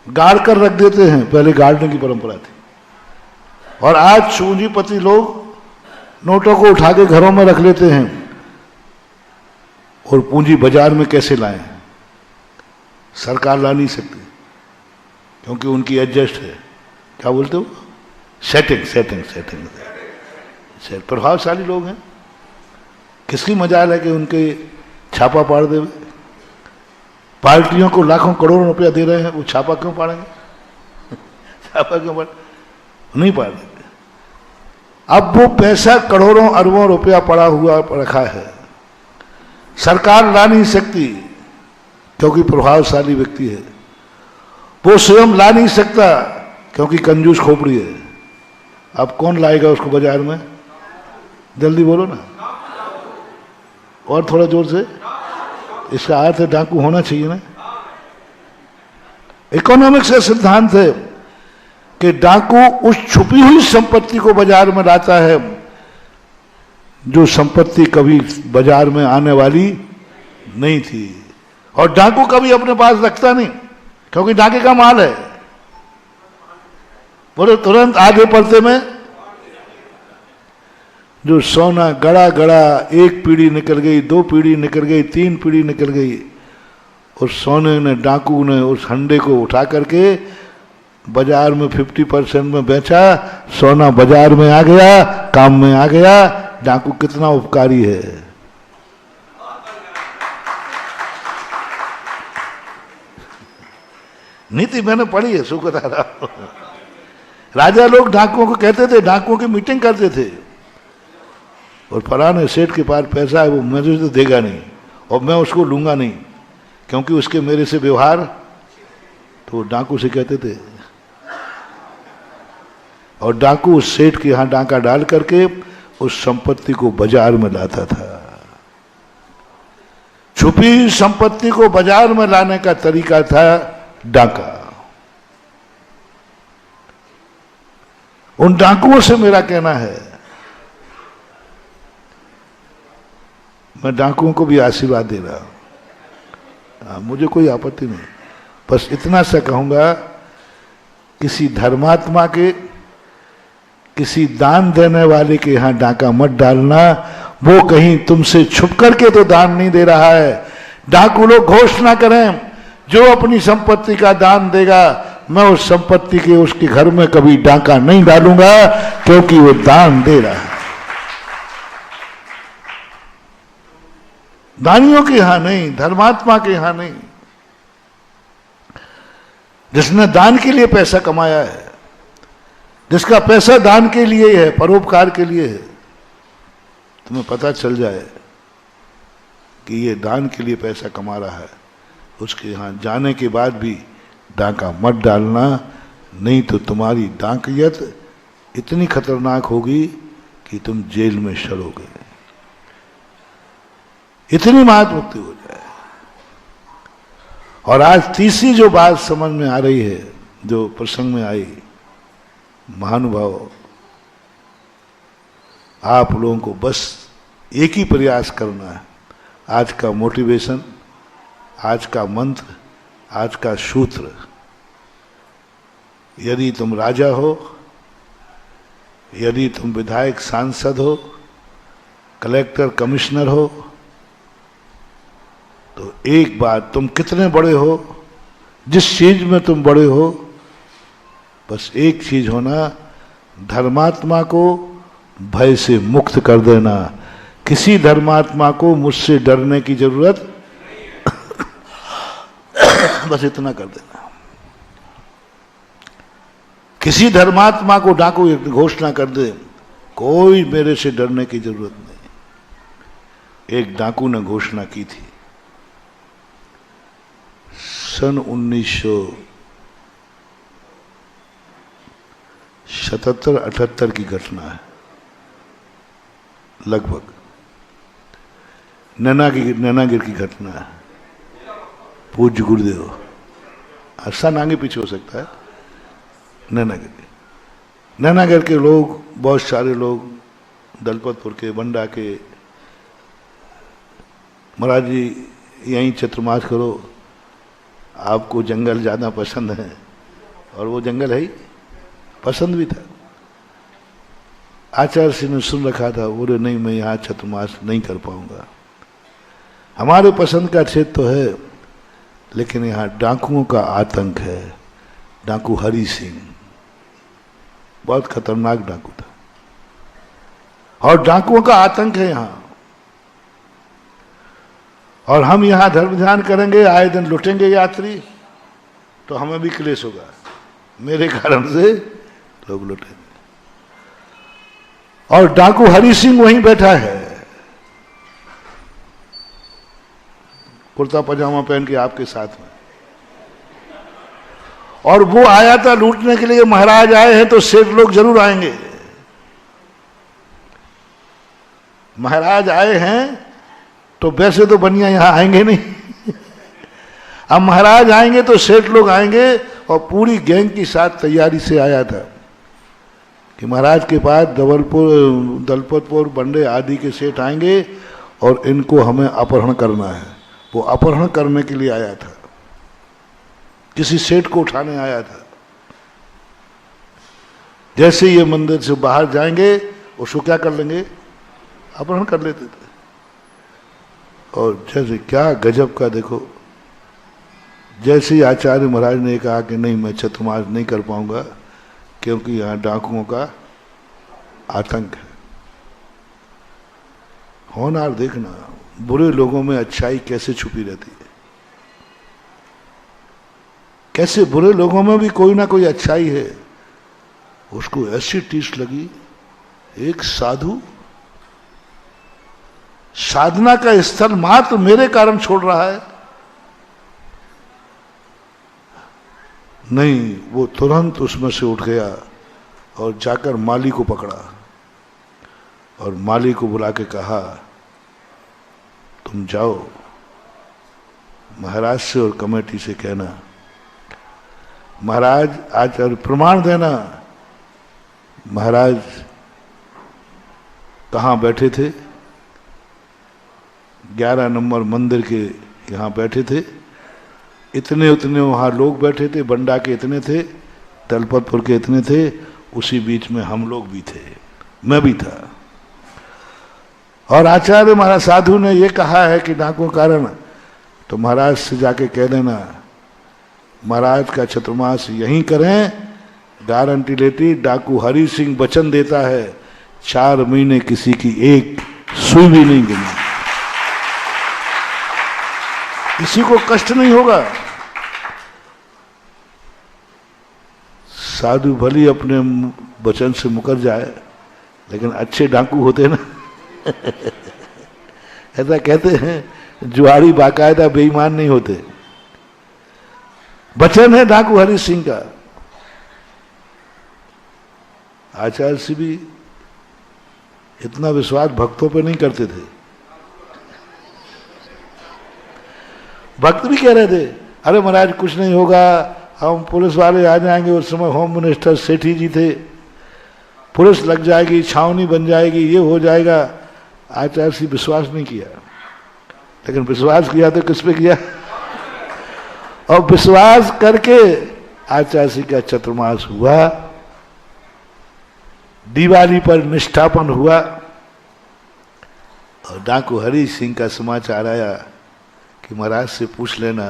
गाड़ कर रख देते हैं। पहले गाड़ने की परंपरा थी, और आज पूंजीपति लोग नोटों को उठा के घरों में रख लेते हैं। और पूंजी बाजार में कैसे लाएं? सरकार ला नहीं सकती, क्योंकि उनकी एडजस्ट है, क्या बोलते हो, सेटिंग। प्रभावशाली लोग हैं, किसकी मजाल है कि उनके छापा पाड़ दे। पार्टियों को लाखों करोड़ों रुपया दे रहे हैं, वो छापा क्यों पाड़ेंगे? छापा क्यों पाड़ नहीं पाड़ देंगे। अब वो पैसा करोड़ों अरबों रुपया पड़ा हुआ रखा है, सरकार ला नहीं सकती, क्योंकि प्रभावशाली व्यक्ति है। वो स्वयं ला नहीं सकता, क्योंकि कंजूस खोपड़ी है। अब कौन लाएगा उसको बाजार में? जल्दी बोलो ना, और थोड़ा जोर से। इसका अर्थ है डाकू होना चाहिए ना। इकोनॉमिक्स का सिद्धांत है कि डाकू उस छुपी हुई संपत्ति को बाजार में लाता है जो संपत्ति कभी बाजार में आने वाली नहीं थी। और डाकू कभी अपने पास रखता नहीं, क्योंकि डाके का माल है। बोले तुरंत आगे पड़ते में जो सोना गड़ा गड़ा, एक पीढ़ी निकल गई, 2 पीढ़ी निकल गई, 3 पीढ़ी निकल गई, और सोने ने, डाकू ने उस हंडे को उठा करके बाजार में 50% में बेचा। सोना बाजार में आ गया, काम में आ गया। डाकू कितना उपकारी है। नीति मैंने पढ़ी है, सुख बता रहा हूं। राजा लोग डाकुओं को कहते थे, डाकुओं की मीटिंग करते थे। और फलाने सेठ के पास पैसा है, वो मुझे तो देगा नहीं और मैं उसको लूंगा नहीं, क्योंकि उसके मेरे से व्यवहार, तो वो डाकू से कहते थे। और डाकू उस सेठ के यहां डाका डाल करके उस संपत्ति को बाजार में लाता था। छुपी संपत्ति को बाजार में लाने का तरीका था डाका। उन डाकुओं से मेरा कहना है, मैं डाकुओं को भी आशीर्वाद दे रहा हूं, मुझे कोई आपत्ति नहीं, बस इतना सा कहूंगा, किसी धर्मात्मा के, किसी दान देने वाले के यहां डाका मत डालना। वो कहीं तुमसे छुप करके तो दान नहीं दे रहा है। डाकू लोग घोषणा करें, जो अपनी संपत्ति का दान देगा मैं उस संपत्ति के, उसके घर में कभी डाका नहीं डालूंगा, क्योंकि वो दान दे रहा है। दानियों के यहां नहीं, धर्मात्मा के यहां नहीं। जिसने दान के लिए पैसा कमाया है, जिसका पैसा दान के लिए है, परोपकार के लिए है, तुम्हें पता चल जाए कि ये दान के लिए पैसा कमा रहा है, उसके यहां जाने के बाद भी डाका मत डालना, नहीं तो तुम्हारी डाकियत इतनी खतरनाक होगी कि तुम जेल में सड़ोगे, इतनी महात्मुक्ति हो जाए। और आज तीसरी जो बात समझ में आ रही है, जो प्रसंग में आई, महानुभाव, आप लोगों को बस एक ही प्रयास करना है। आज का मोटिवेशन, आज का मंत्र, आज का सूत्र, यदि तुम राजा हो, यदि तुम विधायक सांसद हो, कलेक्टर कमिश्नर हो, तो एक बात, तुम कितने बड़े हो, जिस चीज में तुम बड़े हो, बस एक चीज होना, धर्मात्मा को भय से मुक्त कर देना। किसी धर्मात्मा को मुझसे डरने की जरूरत बस इतना कर देना। किसी धर्मात्मा को डाकू घोषणा कर दे, कोई मेरे से डरने की जरूरत नहीं। एक डाकू ने घोषणा की थी, सन 1977-78 की घटना है लगभग, नैनागिर की घटना है। पूज्य गुरुदेव, आसान आगे पीछे हो सकता है। नैनागिर के लोग, बहुत सारे लोग, दलपतपुर के, बंडा के, महाराज जी यहीं चतुर्मास करो, आपको जंगल ज़्यादा पसंद है, और वो जंगल है ही, पसंद भी था। आचार्य सिंह ने सुन रखा था, बोले नहीं मैं यहाँ चतुर्मास नहीं कर पाऊंगा, हमारे पसंद का क्षेत्र तो है, लेकिन यहाँ डाकुओं का आतंक है। डाकू हरि सिंह बहुत खतरनाक डाकू था, और डाकुओं का आतंक है यहाँ, और हम यहाँ धर्म ध्यान करेंगे, आए दिन लुटेंगे यात्री, तो हमें भी क्लेश होगा, मेरे कारण से लोग लुटेंगे। और डाकू हरि सिंह वहीं बैठा है, कुर्ता पजामा पहन के आपके साथ में, और वो आया था लूटने के लिए। महाराज आए हैं तो सेठ लोग जरूर आएंगे, महाराज आए हैं तो वैसे तो बनिया यहां आएंगे नहीं अब महाराज आएंगे तो सेठ लोग आएंगे, और पूरी गैंग की साथ तैयारी से आया था कि महाराज के पास दलपतपुर, बंडे आदि के सेठ आएंगे और इनको हमें अपहरण करना है। वो अपहरण करने के लिए आया था, किसी सेठ को उठाने आया था। जैसे ये मंदिर से बाहर जाएंगे, उसको क्या कर लेंगे, अपहरण कर लेते थे। और जैसे क्या गजब का, देखो, जैसे ही आचार्य महाराज ने कहा कि नहीं मैं चतुर्मास नहीं कर पाऊंगा क्योंकि यहाँ डाकुओं का आतंक है। होनहार देखना, बुरे लोगों में अच्छाई कैसे छुपी रहती है, कैसे बुरे लोगों में भी कोई ना कोई अच्छाई है। उसको ऐसी टीस लगी, एक साधु साधना का स्थल मात्र मेरे कारण छोड़ रहा है। नहीं, वो तुरंत उसमें से उठ गया और जाकर माली को पकड़ा और माली को बुला के कहा, तुम जाओ महाराज से और कमेटी से कहना, महाराज आज और प्रमाण देना महाराज कहाँ बैठे थे, 11 नंबर मंदिर के यहाँ बैठे थे, इतने उतने वहाँ लोग बैठे थे, बंडा के इतने थे, दलपतपुर के इतने थे, उसी बीच में हम लोग भी थे, मैं भी था। और आचार्य महाराज साधु ने ये कहा है कि डाकू कारण, तो महाराज से जाके कह देना महाराज का चतुर्मास यहीं करें, गारंटी लेती। डाकू हरि सिंह वचन देता है 4 महीने किसी की एक सुई भी नहीं गिनी, किसी को कष्ट नहीं होगा। साधु भली अपने वचन से मुकर जाए, लेकिन अच्छे डाकू होते ना ऐसा कहते हैं, जुआरी बाकायदा बेईमान नहीं होते। वचन है डाकू हरि सिंह का। आचार्य से भी इतना विश्वास भक्तों पे नहीं करते थे। भक्त भी कह रहे थे, अरे महाराज कुछ नहीं होगा, हम पुलिस वाले आ जाएंगे। उस समय होम मिनिस्टर सेठी जी थे, पुलिस लग जाएगी, छावनी बन जाएगी, ये हो जाएगा। आचार्य से विश्वास नहीं किया, लेकिन विश्वास किया तो किस पे किया और विश्वास करके आचार्य का चतुर्मास हुआ, दिवाली पर निष्ठापन हुआ। और डाकू हरि सिंह का समाचार आया कि महाराज से पूछ लेना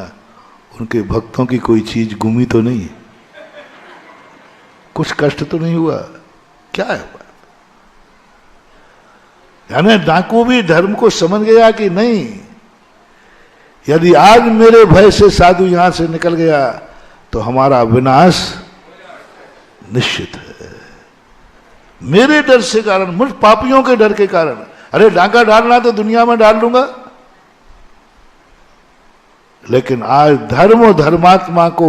उनके भक्तों की कोई चीज गुमी तो नहीं, कुछ कष्ट तो नहीं हुआ, क्या है बात। यानी डाकू भी धर्म को समझ गया कि नहीं, यदि आज मेरे भय से साधु यहां से निकल गया तो हमारा विनाश निश्चित है, मेरे डर से कारण, मुझ पापियों के डर के कारण। अरे डाका डालना तो दुनिया में डाल लूंगा, लेकिन आज धर्म और धर्मात्मा को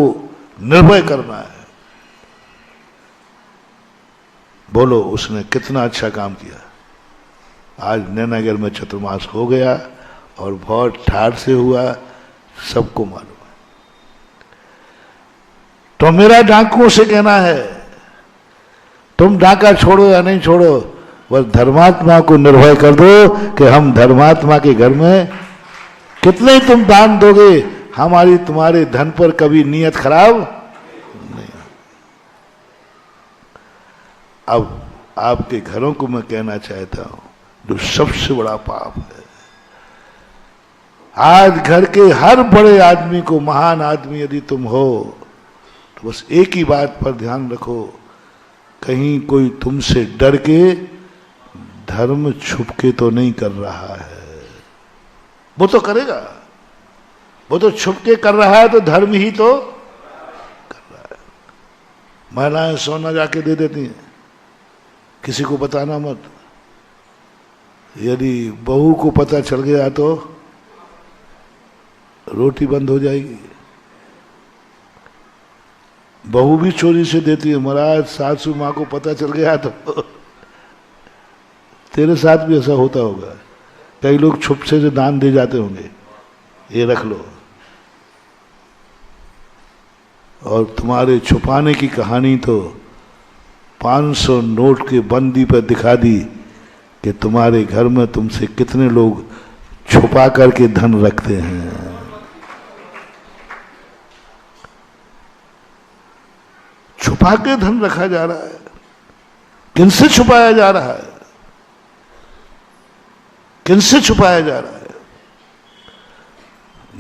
निर्भय करना है। बोलो उसने कितना अच्छा काम किया। आज नैनागढ़ में चतुर्मास हो गया और बहुत ठाठ से हुआ, सबको मालूम है। तो मेरा डाकुओं से कहना है, तुम डाका छोड़ो या नहीं छोड़ो, बस धर्मात्मा को निर्भय कर दो कि हम धर्मात्मा के घर में कितने तुम दान दोगे, हमारी तुम्हारे धन पर कभी नीयत खराब नहीं। अब आपके घरों को मैं कहना चाहता हूं, जो सबसे बड़ा पाप है, आज घर के हर बड़े आदमी को, महान आदमी यदि तुम हो, तो बस एक ही बात पर ध्यान रखो, कहीं कोई तुमसे डर के धर्म छुप के तो नहीं कर रहा है। वो तो करेगा, वो तो छुप के कर रहा है, तो धर्म ही तो कर रहा है। महिलाएं सोना जाके दे देती हैं, किसी को बताना मत। यदि बहू को पता चल गया तो रोटी बंद हो जाएगी। बहू भी चोरी से देती है, महाराज सासू माँ को पता चल गया तो तेरे साथ भी ऐसा होता होगा। कई लोग छुप से दान दे जाते होंगे, ये रख लो। और तुम्हारे छुपाने की कहानी तो 500 नोट के बंदी पर दिखा दी कि तुम्हारे घर में तुमसे कितने लोग छुपा करके धन रखते हैं। छुपा के धन रखा जा रहा है, किनसे छुपाया जा रहा है, किनसे छुपाया जा रहा है।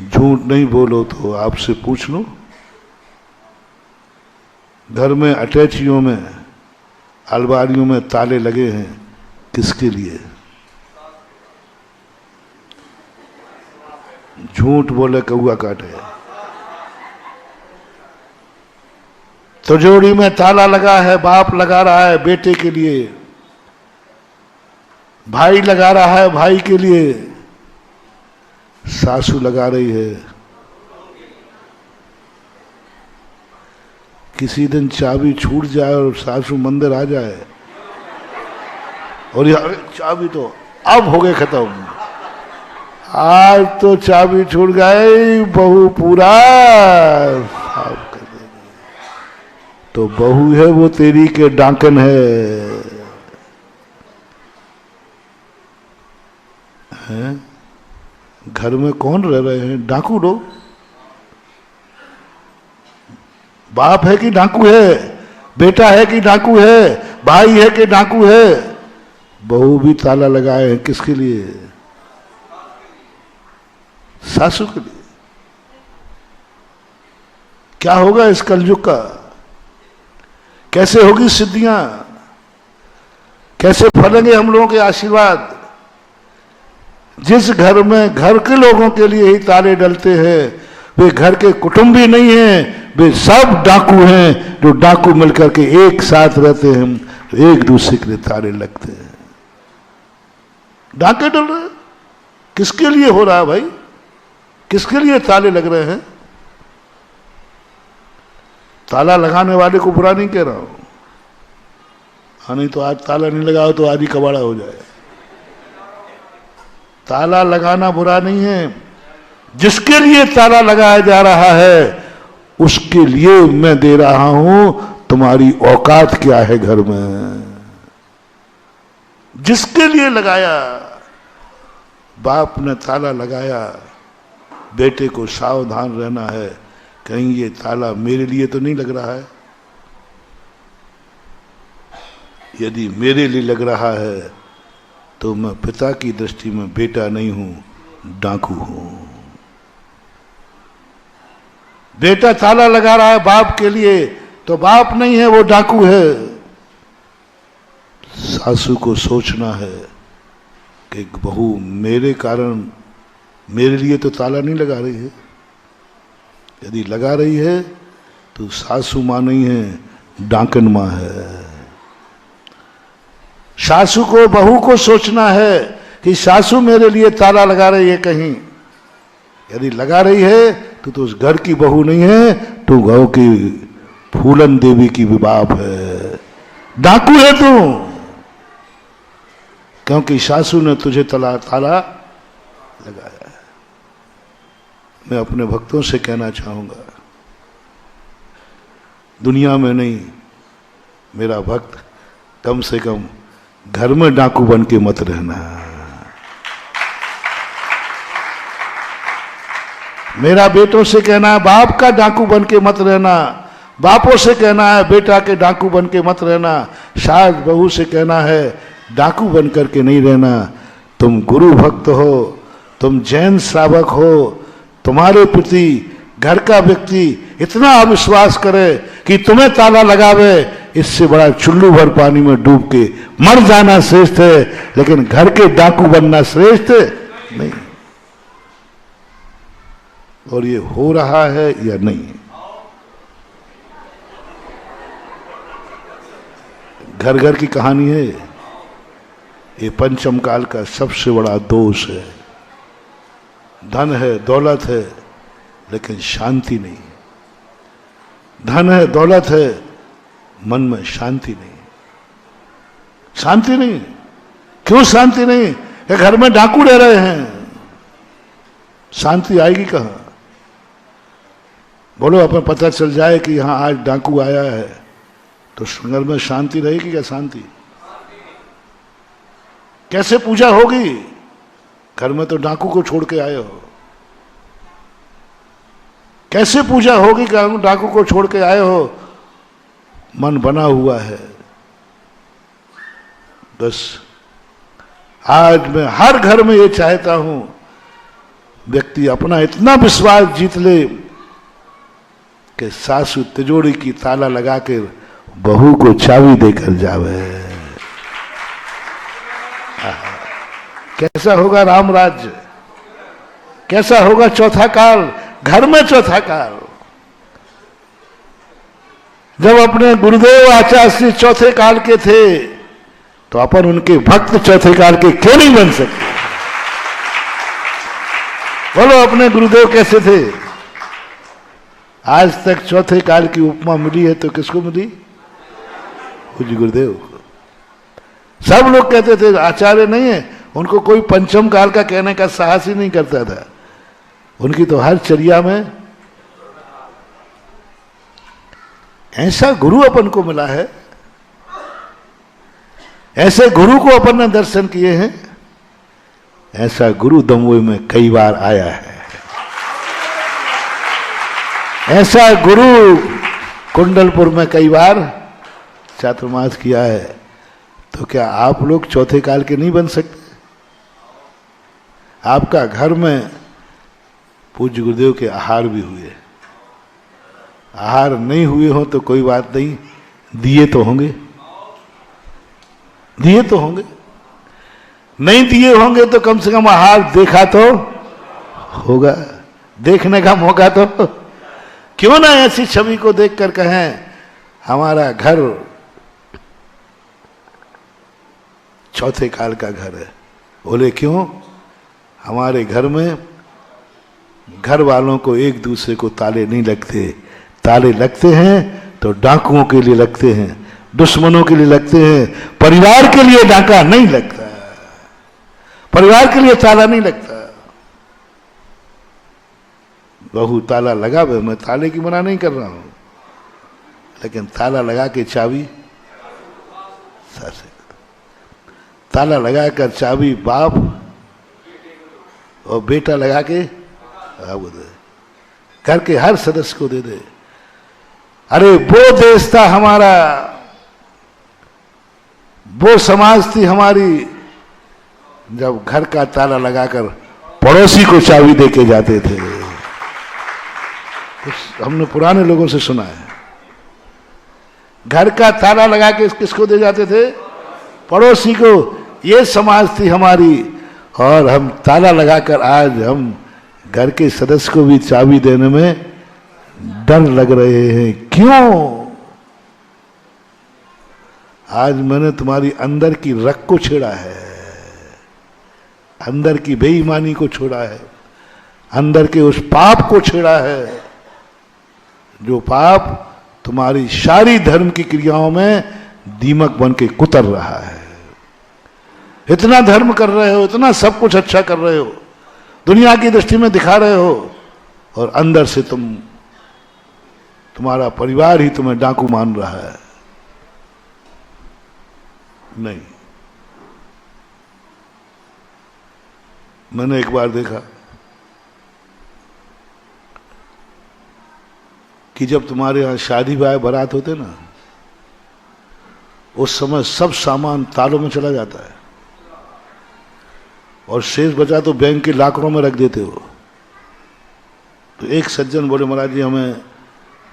झूठ नहीं बोलो तो आपसे पूछ लो, घर में अटैचियों में, अलमारियों में ताले लगे हैं, किसके लिए? झूठ बोले कौआ काटे। तिजोरी में ताला लगा है, बाप लगा रहा है बेटे के लिए, भाई लगा रहा है भाई के लिए, सासू लगा रही है। किसी दिन चाबी छूट जाए और सासू मंदिर आ जाए और यार चाबी तो अब हो गए खत्म, आज तो चाबी छूट गई, बहू पूरा साफ कर देगी। तो बहू है वो तेरी के डाकन है, हैं? घर में कौन रह रहे हैं? डाकू लोग। बाप है कि डाकू है, बेटा है कि डाकू है, भाई है कि डाकू है। बहू भी ताला लगाए हैं, किसके लिए? सासू के लिए। क्या होगा इस कलयुग का? कैसे होगी सिद्धियां? कैसे फलेंगे हम लोगों के आशीर्वाद? जिस घर में घर के लोगों के लिए ही ताले डलते हैं, वे घर के कुटुंबी नहीं हैं, वे सब डाकू हैं जो डाकू मिलकर के एक साथ रहते हैं, एक दूसरे के लिए ताले लगते हैं। डाके डल रहे, किसके लिए हो रहा है भाई? किसके लिए ताले लग रहे हैं? ताला लगाने वाले को बुरा नहीं कह रहा हूं, हाँ, नहीं तो आज ताला नहीं लगाओ तो आज ही कबाड़ा हो जाए। ताला लगाना बुरा नहीं है, जिसके लिए ताला लगाया जा रहा है उसके लिए मैं दे रहा हूं। तुम्हारी औकात क्या है घर में? जिसके लिए लगाया, बाप ने ताला लगाया, बेटे को सावधान रहना है, कहीं ये ताला मेरे लिए तो नहीं लग रहा है। यदि मेरे लिए लग रहा है तो मैं पिता की दृष्टि में बेटा नहीं हूं, डाकू हूं। बेटा ताला लगा रहा है बाप के लिए तो बाप नहीं है, वो डाकू है। सासू को सोचना है कि बहू मेरे कारण, मेरे लिए तो ताला नहीं लगा रही है। यदि लगा रही है तो सासू मां नहीं है, डाकन मां है। सासू को, बहू को सोचना है कि सासू मेरे लिए ताला लगा रही है कहीं। यदि लगा रही है तो उस घर की बहू नहीं है, तो गांव की फूलन देवी की भी बाप है, डाकू है तू, क्योंकि सासू ने तुझे ताला लगाया है। मैं अपने भक्तों से कहना चाहूंगा, दुनिया में नहीं, मेरा भक्त कम से कम घर में डाकू बन के मत रहना। मेरा बेटों से कहना है, बाप का डाकू बन के मत रहना। बापों से कहना है, बेटा के डाकू बन के मत रहना। सास बहू से कहना है, डाकू बन करके नहीं रहना। तुम गुरु भक्त हो, तुम जैन श्रावक हो, तुम्हारे प्रति घर का व्यक्ति इतना अविश्वास करे कि तुम्हें ताला लगावे, इससे बड़ा चुल्लू भर पानी में डूब के मर जाना श्रेष्ठ है, लेकिन घर के डाकू बनना श्रेष्ठ नहीं। और ये हो रहा है या नहीं? घर घर की कहानी है। ये पंचम काल का सबसे बड़ा दोष है। धन है, दौलत है, लेकिन शांति नहीं। धन है, दौलत है, मन में शांति नहीं। शांति नहीं, क्यों शांति नहीं? कि घर में डाकू रह रहे हैं, शांति आएगी कहां? बोलो, अपने पता चल जाए कि यहां आज डाकू आया है तो घर में शांति रहेगी क्या? शांति कैसे पूजा होगी? घर में तो डाकू को छोड़ के आए हो। कैसे पूजा होगी? डाकू को छोड़ के आए हो, मन बना हुआ है। बस आज मैं हर घर में ये चाहता हूं, व्यक्ति अपना इतना विश्वास जीत ले कि सासू तिजोरी की ताला लगा के बहू को चाबी देकर जावे। कैसा होगा राम राज्य? कैसा होगा चौथा काल? घर में चौथा काल। जब अपने गुरुदेव आचार्य श्री चौथे काल के थे तो अपन उनके भक्त चौथे काल के क्यों नहीं बन सकते? बोलो अपने गुरुदेव कैसे थे? आज तक चौथे काल की उपमा मिली है तो किसको मिली? पूज्य गुरुदेव को। सब लोग कहते थे आचार्य नहीं है, उनको कोई पंचम काल का कहने का साहस ही नहीं करता था। उनकी तो हर चर्या में ऐसा गुरु अपन को मिला है, ऐसे गुरु को अपन ने दर्शन किए हैं, ऐसा गुरु दमोह में कई बार आया है, ऐसा गुरु कुंडलपुर में कई बार चातुर्मास किया है। तो क्या आप लोग चौथे काल के नहीं बन सकते? आपका घर में पूज्य गुरुदेव के आहार भी हुए, आहार नहीं हुए हो तो कोई बात नहीं, दिए तो होंगे, दिए तो होंगे, नहीं दिए होंगे तो कम से कम आहार देखा तो होगा, देखने का मौका तो क्यों ना ऐसी छवि को देखकर कहें हमारा घर चौथे काल का घर है। बोले क्यों? हमारे घर में घर वालों को एक दूसरे को ताले नहीं लगते, ताले लगते हैं तो डाकुओं के लिए लगते हैं, दुश्मनों के लिए लगते हैं, परिवार के लिए डाका नहीं लगता, परिवार के लिए ताला नहीं लगता। बहू ताला लगा, मैं ताले की मना नहीं कर रहा हूं, लेकिन ताला लगा के चाबी ताला लगा कर चाबी बाप और बेटा लगा के घर के हर सदस्य को दे दे। अरे वो देश था हमारा, वो समाज थी हमारी, जब घर का ताला लगाकर पड़ोसी को चाबी दे के जाते थे। हमने पुराने लोगों से सुना है, घर का ताला लगा के किसको दे जाते थे? पड़ोसी को। ये समाज थी हमारी, और हम ताला लगाकर आज हम घर के सदस्य को भी चाबी देने में डर लग रहे हैं। क्यों? आज मैंने तुम्हारी अंदर की रग को छेड़ा है, अंदर की बेईमानी को छोड़ा है, अंदर के उस पाप को छेड़ा है जो पाप तुम्हारी सारी धर्म की क्रियाओं में दीमक बन के कुतर रहा है। इतना धर्म कर रहे हो, इतना सब कुछ अच्छा कर रहे हो, दुनिया की दृष्टि में दिखा रहे हो, और अंदर से तुम्हारा परिवार ही तुम्हें डाकू मान रहा है। नहीं, मैंने एक बार देखा कि जब तुम्हारे यहां शादी ब्याह बारात होते ना, उस समय सब सामान तालों में चला जाता है और शेष बचा तो बैंक के लाकरों में रख देते हो। तो एक सज्जन बोले महाराज जी हमें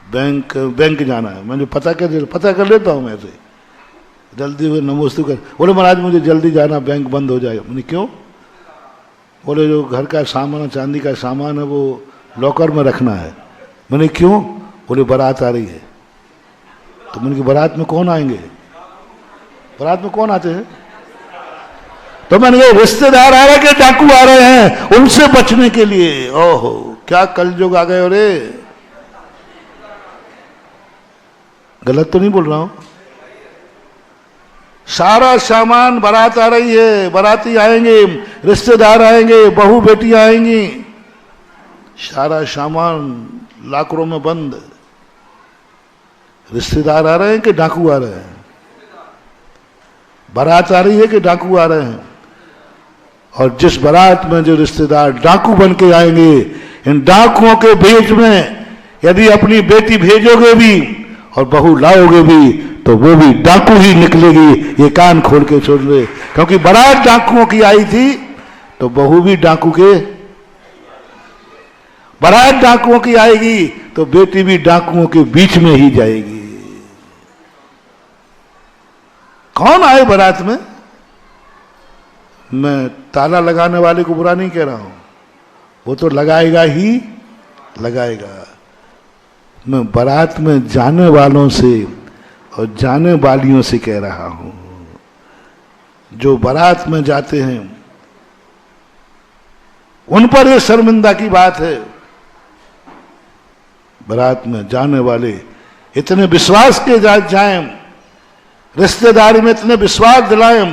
बैंक जाना है। मैंने पता कर लेता हूँ, मैं ऐसे जल्दी हुए नमोस्तु कर। बोले महाराज मुझे जल्दी जाना, बैंक बंद हो जाएगा। मैंने क्यों? बोले जो घर का सामान, चांदी का सामान है वो लॉकर में रखना है। मैंने क्यों? बोले बारात आ रही है। तो मैंने कि बारात में कौन आएंगे? बारात में कौन आते हैं? तो मैंने कहा रिश्तेदार आ रहे हैं कि डाकू आ रहे हैं, उनसे बचने के लिए। ओहो क्या कलयुग आ गए। अरे गलत तो नहीं बोल रहा हूं? सारा सामान, बारात आ रही है, बाराती आएंगे, रिश्तेदार आएंगे, बहू बेटियां आएंगी, सारा सामान लाकरों में बंद। रिश्तेदार आ रहे हैं कि डाकू आ रहे हैं? बारात आ रही है कि डाकू आ रहे हैं? और जिस बारात में जो रिश्तेदार डाकू बन के आएंगे, इन डाकुओं के बीच में यदि अपनी बेटी भेजोगे भी और बहू लाओगे भी तो वो भी डाकू ही निकलेगी। ये कान खोल के छोड़ ले, क्योंकि बारात डाकुओं की आई थी तो बहू भी डाकू के, बारात डाकुओं की आएगी तो बेटी भी डाकुओं के बीच में ही जाएगी। कौन आए बारात में? मैं ताला लगाने वाले को बुरा नहीं कह रहा हूं, वो तो लगाएगा ही लगाएगा। मैं बारात में जाने वालों से और जाने वालियों से कह रहा हूं, जो बारात में जाते हैं उन पर ये शर्मिंदा की बात है। बारात में जाने वाले इतने विश्वास के जाएं, रिश्तेदारी में इतने विश्वास दिलाएं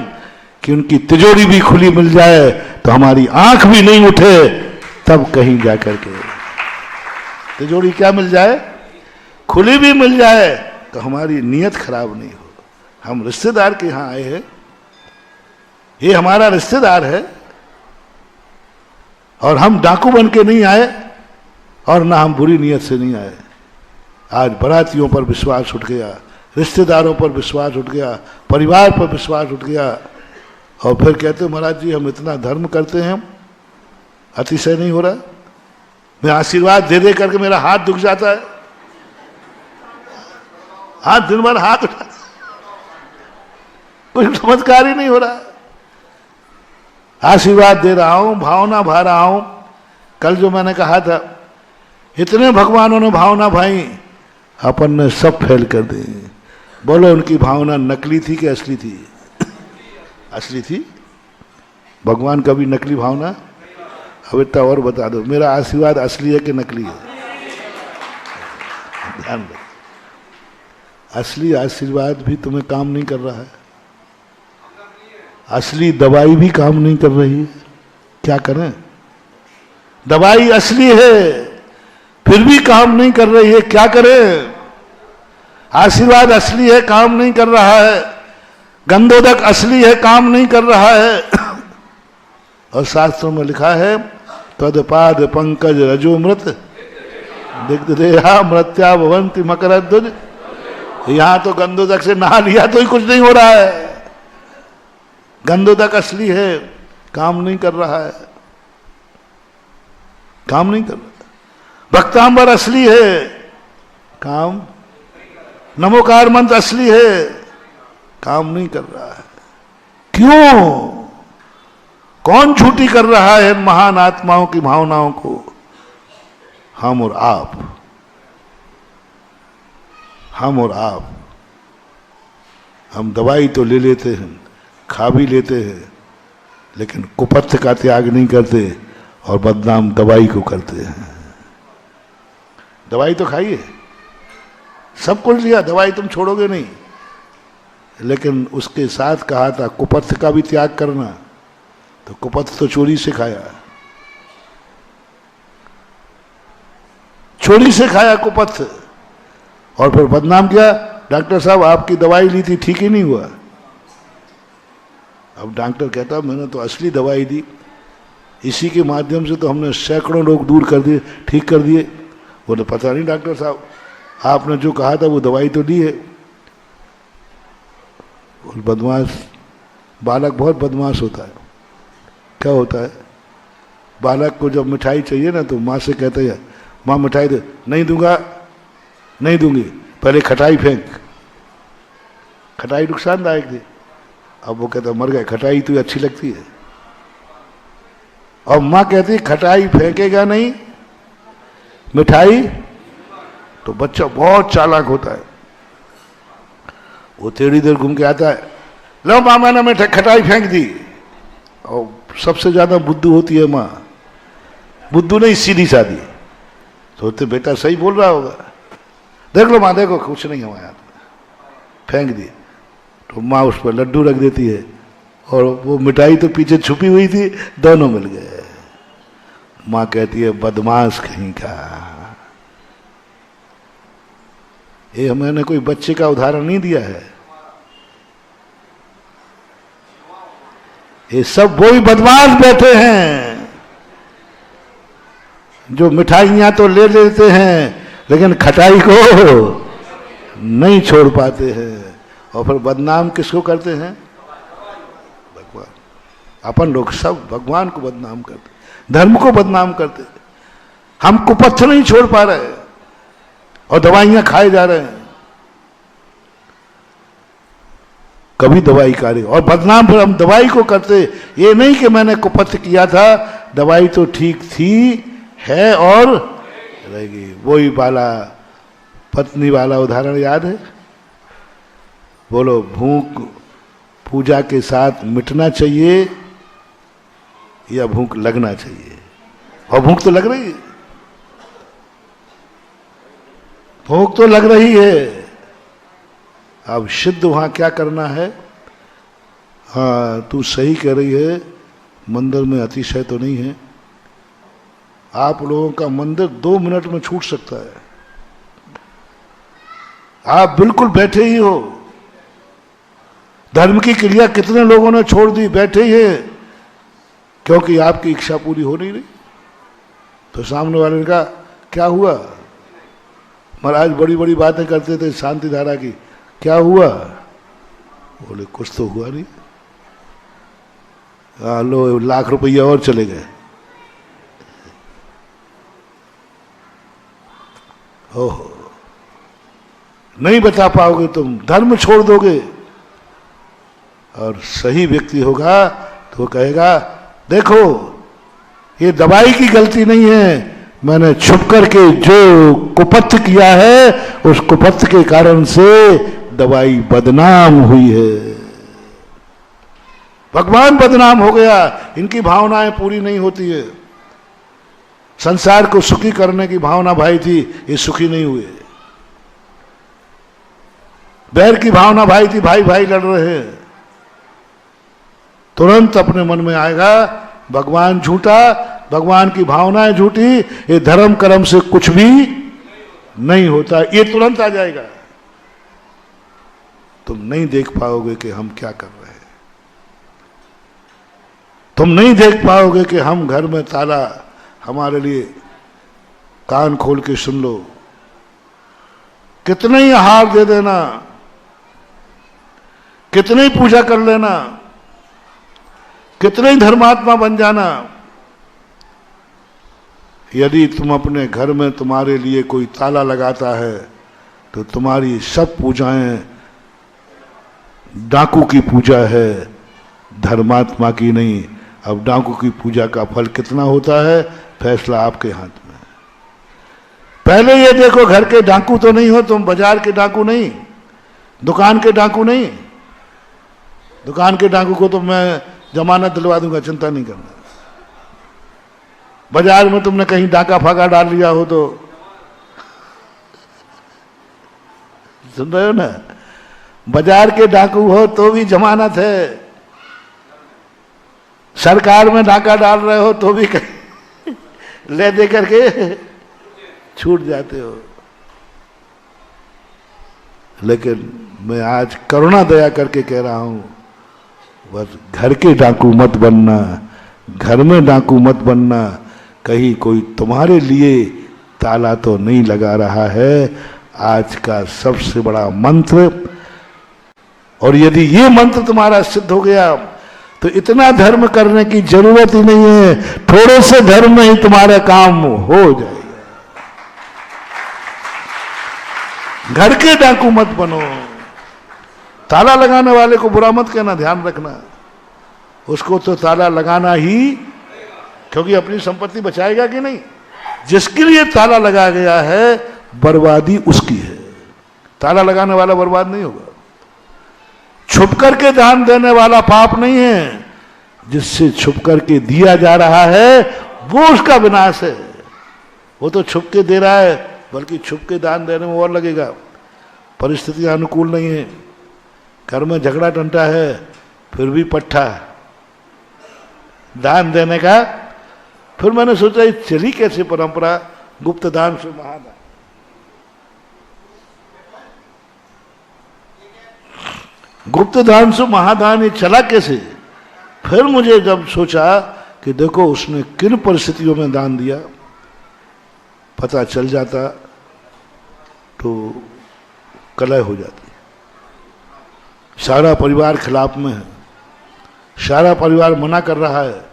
कि उनकी तिजोरी भी खुली मिल जाए तो हमारी आंख भी नहीं उठे, तब कहीं जाकर के तिजोरी क्या मिल जाए, खुली भी मिल जाए तो हमारी नीयत खराब नहीं हो। हम रिश्तेदार के यहां आए हैं, ये हमारा रिश्तेदार है, और हम डाकू बन के नहीं आए और ना हम बुरी नीयत से नहीं आए। आज बारातियों पर विश्वास उठ गया, रिश्तेदारों पर विश्वास उठ गया, परिवार पर विश्वास उठ गया, और फिर कहते महाराज जी हम इतना धर्म करते हैं, अतिशय नहीं हो रहा? मैं आशीर्वाद दे दे करके मेरा हाथ दुख जाता है, हाथ दिन भर हाथ उठा, कुछ चमत्कार ही नहीं हो रहा। आशीर्वाद दे रहा हूं, भावना भा रहा हूं। कल जो मैंने कहा था, इतने भगवानों ने भावना भाई, अपन ने सब फेल कर दी। बोलो उनकी भावना नकली थी कि असली थी? असली थी। भगवान का भी नकली भावना? अब इतना और बता दो, मेरा आशीर्वाद असली है कि नकली है? ध्यान रखो, असली आशीर्वाद भी तुम्हें काम नहीं कर रहा है, असली दवाई भी काम नहीं कर रही है। क्या करें? दवाई असली है फिर भी काम नहीं कर रही है, क्या करें? आशीर्वाद असली है, काम नहीं कर रहा है। गंधोदक असली है, काम नहीं कर रहा है। और शास्त्रों में लिखा है, तदपाद पंकज रजोमृत दिग्धेहा मृत्या भवंति मकरध्वज। यहां तो गंधोदक से नहा लिया तो ही कुछ नहीं हो रहा है। गंधोदक असली है, काम नहीं कर रहा है, काम नहीं कर रहा। भक्तांबर असली है, काम, नमोकार मंत्र असली है, काम नहीं कर रहा है। क्यों? कौन झूठी कर रहा है इन महान आत्माओं की भावनाओं को? हम और आप, हम और आप। हम दवाई तो ले लेते हैं, खा भी लेते हैं, लेकिन कुपथ्य का त्याग नहीं करते और बदनाम दवाई को करते हैं। दवाई तो खाइए, सब कुछ लिया, दवाई तुम छोड़ोगे नहीं, लेकिन उसके साथ कहा था कुपथ्य का भी त्याग करना। तो कुपथ्य तो चोरी से खाया, चोरी से खाया कुपथ्य, और फिर बदनाम किया। डॉक्टर साहब आपकी दवाई ली थी, ठीक ही नहीं हुआ। अब डॉक्टर कहता मैंने तो असली दवाई दी, इसी के माध्यम से तो हमने सैकड़ों लोग दूर कर दिए, ठीक कर दिए। बोले पता नहीं डॉक्टर साहब, आपने जो कहा था वो दवाई तो दी है। बदमाश बालक बहुत बदमाश होता है। क्या होता है? बालक को जब मिठाई चाहिए ना तो माँ से कहते हैं माँ मिठाई दे, नहीं दूंगा, नहीं दूंगी, पहले खटाई फेंक। खटाई नुकसानदायक थी। अब वो कहता मर गए, खटाई तो अच्छी लगती है। और माँ कहती खटाई फेंकेगा नहीं मिठाई, तो बच्चा बहुत चालाक होता है। वो थोड़ी देर घूम के आता है, लो माँ मैंने मिठाई खटाई फेंक दी। और सबसे ज्यादा बुद्धू होती है माँ, बुद्धू नहीं सीधी सादी। तो बेटा सही बोल रहा होगा, देख लो माँ देखो कुछ नहीं हमारे हाथ में, फेंक दी। तो माँ उस पर लड्डू रख देती है, और वो मिठाई तो पीछे छुपी हुई थी, दोनों मिल गए। माँ कहती है बदमाश कहीं का। ये मैंने कोई बच्चे का उदाहरण नहीं दिया है, ये सब वही बदमाश बैठे हैं जो मिठाइयां तो ले लेते हैं लेकिन खटाई को नहीं छोड़ पाते हैं। और फिर बदनाम किसको करते हैं? भगवान। अपन लोग सब भगवान को बदनाम करते, धर्म को बदनाम करते। हम कुपथ्य नहीं छोड़ पा रहे और दवाइयां खाए जा रहे हैं। कभी दवाई खा और बदनाम फिर हम दवाई को करते। ये नहीं कि मैंने कुपथ्य किया था, दवाई तो ठीक थी, है और रहेगी। वही वाला पत्नी वाला उदाहरण याद है? बोलो भूख पूजा के साथ मिटना चाहिए या भूख लगना चाहिए? और भूख तो लग रही है, भूख तो लग रही है। अब सिद्ध वहां क्या करना है? हाँ, तू सही कह रही है, मंदिर में अतिशय तो नहीं है। आप लोगों का मंदिर 2 मिनट में छूट सकता है। आप बिल्कुल बैठे ही हो। धर्म की क्रिया कितने लोगों ने छोड़ दी, बैठे ही है, क्योंकि आपकी इच्छा पूरी हो नहीं रही। तो सामने वाले ने कहा क्या हुआ? महाराज बड़ी बड़ी बातें करते थे शांति धारा की, क्या हुआ? बोले कुछ तो हुआ नहीं। लो लाख रुपया और चले गए। ओहो, नहीं बता पाओगे तुम, धर्म छोड़ दोगे। और सही व्यक्ति होगा तो वो कहेगा देखो ये दवाई की गलती नहीं है, मैंने छुप करके जो कुपथ किया है उस कुपथ के कारण से दवाई बदनाम हुई है। भगवान बदनाम हो गया, इनकी भावनाएं पूरी नहीं होती है। संसार को सुखी करने की भावना भाई थी, ये सुखी नहीं हुए। बैर की भावना भाई थी, भाई भाई लड़ रहे हैं। तुरंत अपने मन में आएगा भगवान झूठा, भगवान की भावनाएं झूठी, ये धर्म कर्म से कुछ भी नहीं होता, ये तुरंत आ जाएगा। तुम नहीं देख पाओगे कि हम क्या कर रहे हैं। तुम नहीं देख पाओगे कि हम घर में ताला, हमारे लिए कान खोल के सुन लो, कितने ही हार दे देना, कितने ही पूजा कर लेना, कितने ही धर्मात्मा बन जाना, यदि तुम अपने घर में तुम्हारे लिए कोई ताला लगाता है तो तुम्हारी सब पूजाएं डाकू की पूजा है, धर्मात्मा की नहीं। अब डाकू की पूजा का फल कितना होता है, फैसला आपके हाथ में। पहले ये देखो घर के डाकू तो नहीं हो तुम, बाजार के डाकू नहीं, दुकान के डाकू नहीं। दुकान के डाकू को तो मैं जमानत दिलवा दूंगा, चिंता नहीं करना। बाजार में तुमने कहीं डाका फाका डाल लिया हो तो सुन रहे हो ना, बाजार के डाकू हो तो भी जमानत है। सरकार में डाका डाल रहे हो तो भी कहीं ले दे करके छूट जाते हो। लेकिन मैं आज करुणा दया करके कह रहा हूं, बस घर के डाकू मत बनना, घर में डाकू मत बनना। कहीं कोई तुम्हारे लिए ताला तो नहीं लगा रहा है। आज का सबसे बड़ा मंत्र, और यदि ये मंत्र तुम्हारा सिद्ध हो गया तो इतना धर्म करने की जरूरत ही नहीं है, थोड़े से धर्म में ही तुम्हारा काम हो जाएगा। घर के डाकू मत बनो। ताला लगाने वाले को बुरा मत कहना, ध्यान रखना, उसको तो ताला लगाना ही, क्योंकि अपनी संपत्ति बचाएगा कि नहीं। जिसके लिए ताला लगाया गया है बर्बादी उसकी है, ताला लगाने वाला बर्बाद नहीं होगा। छुप करके दान देने वाला पाप नहीं है, जिससे छुप करके दिया जा रहा है वो उसका विनाश है। वो तो छुप के दे रहा है, बल्कि छुप के दान देने में और लगेगा। परिस्थितियां अनुकूल नहीं है, घर में झगड़ा टंटा है, फिर भी पट्टा दान देने का। फिर मैंने सोचा ये चली कैसे परंपरा, गुप्त दान से महादान। गुप्त दान से महादान ये चला कैसे? फिर मुझे जब सोचा कि देखो उसने किन परिस्थितियों में दान दिया, पता चल जाता तो कलह हो जाती। सारा परिवार खिलाफ में है, सारा परिवार मना कर रहा है,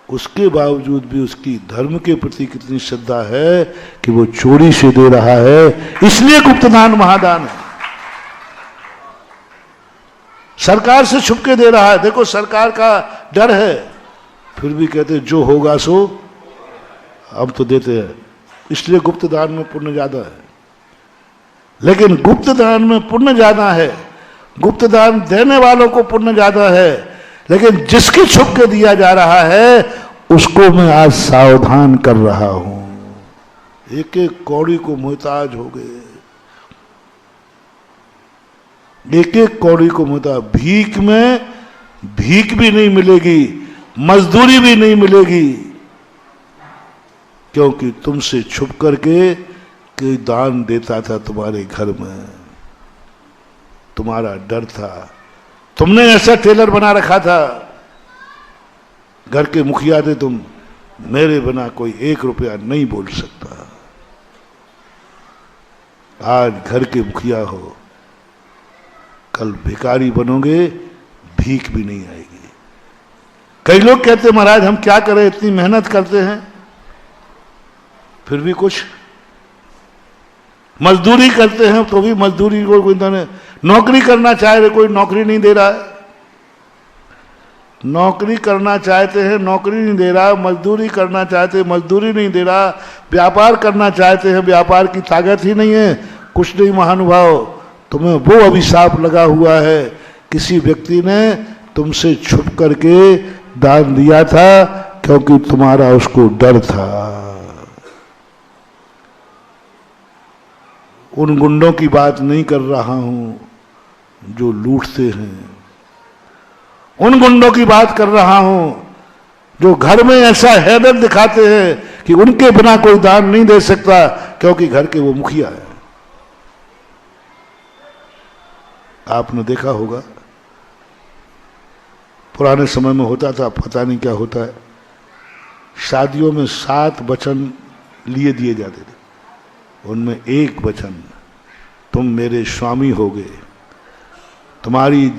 उसके बावजूद भी उसकी धर्म के प्रति कितनी श्रद्धा है कि वो चोरी से दे रहा है, इसलिए गुप्तदान महादान है। सरकार से छुप के दे रहा है, देखो सरकार का डर है, फिर भी कहते जो होगा सो अब तो देते हैं, इसलिए गुप्तदान में पुण्य ज्यादा है। लेकिन गुप्तदान में पुण्य ज्यादा है गुप्त दान देने वालों को पुण्य ज्यादा है, लेकिन जिसके छुप के दिया जा रहा है उसको मैं आज सावधान कर रहा हूं। एक एक कौड़ी को मोहताज हो गए, एक एक कौड़ी को मोहताज। भीख में भीख भी नहीं मिलेगी, मजदूरी भी नहीं मिलेगी, क्योंकि तुमसे छुप करके कोई दान देता था तुम्हारे घर में, तुम्हारा डर था। तुमने ऐसा टेलर बना रखा था, घर के मुखिया थे तुम, मेरे बिना कोई 1 रुपया नहीं बोल सकता। आज घर के मुखिया हो, कल भिखारी बनोगे, भीख भी नहीं आएगी। कई लोग कहते महाराज हम क्या करें, इतनी मेहनत करते हैं फिर भी कुछ, मजदूरी करते हैं तो भी मजदूरी को कोई नौकरी करना चाह रहे, कोई नौकरी नहीं दे रहा है, नौकरी करना चाहते हैं नौकरी नहीं दे रहा, मजदूरी करना चाहते हैं मजदूरी नहीं दे रहा, व्यापार करना चाहते हैं व्यापार की ताकत ही नहीं है। कुछ नहीं महानुभाव, तुम्हें वो अभिशाप लगा हुआ है, किसी व्यक्ति ने तुमसे छुप करके दान दिया था क्योंकि तुम्हारा उसको डर था। उन गुंडों की बात नहीं कर रहा हूं जो लूटते हैं, उन गुंडों की बात कर रहा हूं जो घर में ऐसा हैदर दिखाते हैं कि उनके बिना कोई दान नहीं दे सकता क्योंकि घर के वो मुखिया है। आपने देखा होगा पुराने समय में होता था, पता नहीं क्या होता है, शादियों में 7 वचन लिए दिए जाते थे, उनमें एक वचन, तुम मेरे स्वामी होगे, तुम्हारी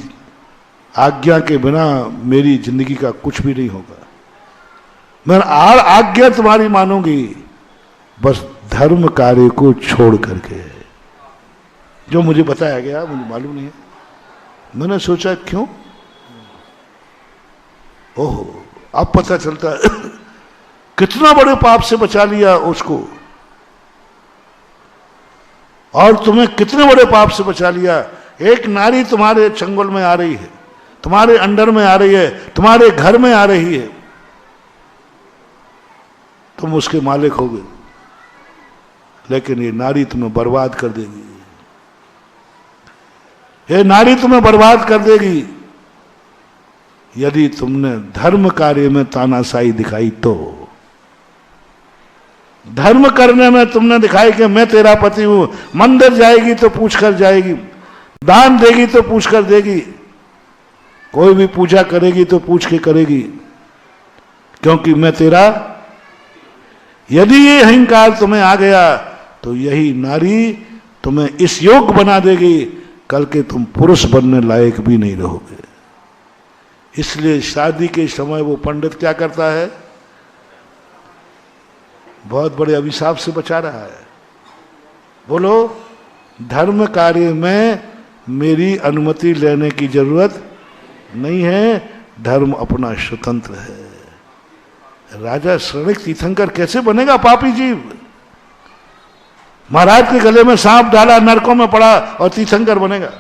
आज्ञा के बिना मेरी जिंदगी का कुछ भी नहीं होगा, मैं आज्ञा तुम्हारी मानूंगी बस धर्म कार्य को छोड़ करके। जो मुझे बताया गया मुझे मालूम नहीं है, मैंने सोचा क्यों, ओहो अब पता चलता है कितना बड़े पाप से बचा लिया उसको, और तुम्हें कितने बड़े पाप से बचा लिया। एक नारी तुम्हारे चंगुल में आ रही है, तुम्हारे अंडर में आ रही है, तुम्हारे घर में आ रही है, तुम उसके मालिक होगे, लेकिन ये नारी तुम्हें बर्बाद कर देगी, ये नारी तुम्हें बर्बाद कर देगी यदि तुमने धर्म कार्य में तानाशाही दिखाई तो। धर्म करने में तुमने दिखाई कि मैं तेरा पति हूं, मंदिर जाएगी तो पूछ कर जाएगी, दान देगी तो पूछ कर देगी, कोई भी पूजा करेगी तो पूछ के करेगी क्योंकि मैं तेरा। यदि ये अहंकार तुम्हें आ गया तो यही नारी तुम्हें इस योग बना देगी, कल के तुम पुरुष बनने लायक भी नहीं रहोगे। इसलिए शादी के समय वो पंडित क्या करता है, बहुत बड़े अभिशाप से बचा रहा है। बोलो, धर्म कार्य में मेरी अनुमति लेने की जरूरत नहीं है, धर्म अपना स्वतंत्र है। राजा श्रवण तीर्थंकर कैसे बनेगा पापी जीव, महाराज के गले में सांप डाला, नरकों में पड़ा और तीर्थंकर बनेगा।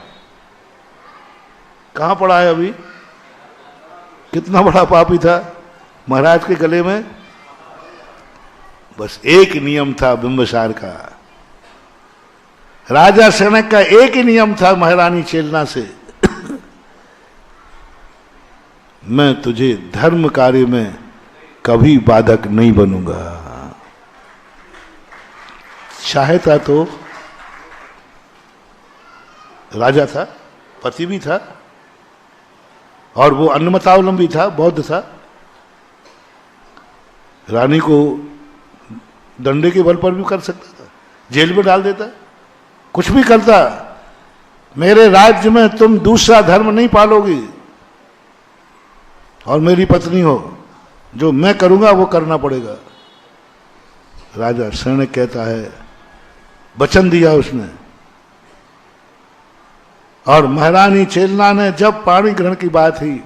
कहां पड़ा है अभी, कितना बड़ा पापी था महाराज के गले में। बस एक नियम था बिंबिसार का, राजा सनक का एक ही नियम था महारानी चेलना से, मैं तुझे धर्म कार्य में कभी बाधक नहीं बनूंगा। चाहता तो राजा था, पति भी था और वो अन्नमतावलंबी था, बौद्ध था, रानी को डंडे के बल पर भी कर सकता था, जेल में डाल देता, कुछ भी करता। मेरे राज्य में तुम दूसरा धर्म नहीं पालोगी और मेरी पत्नी हो, जो मैं करूंगा वो करना पड़ेगा। राजा शरण कहता है, वचन दिया उसने। और महारानी चेलना ने जब पाणी ग्रहण की बात हुई,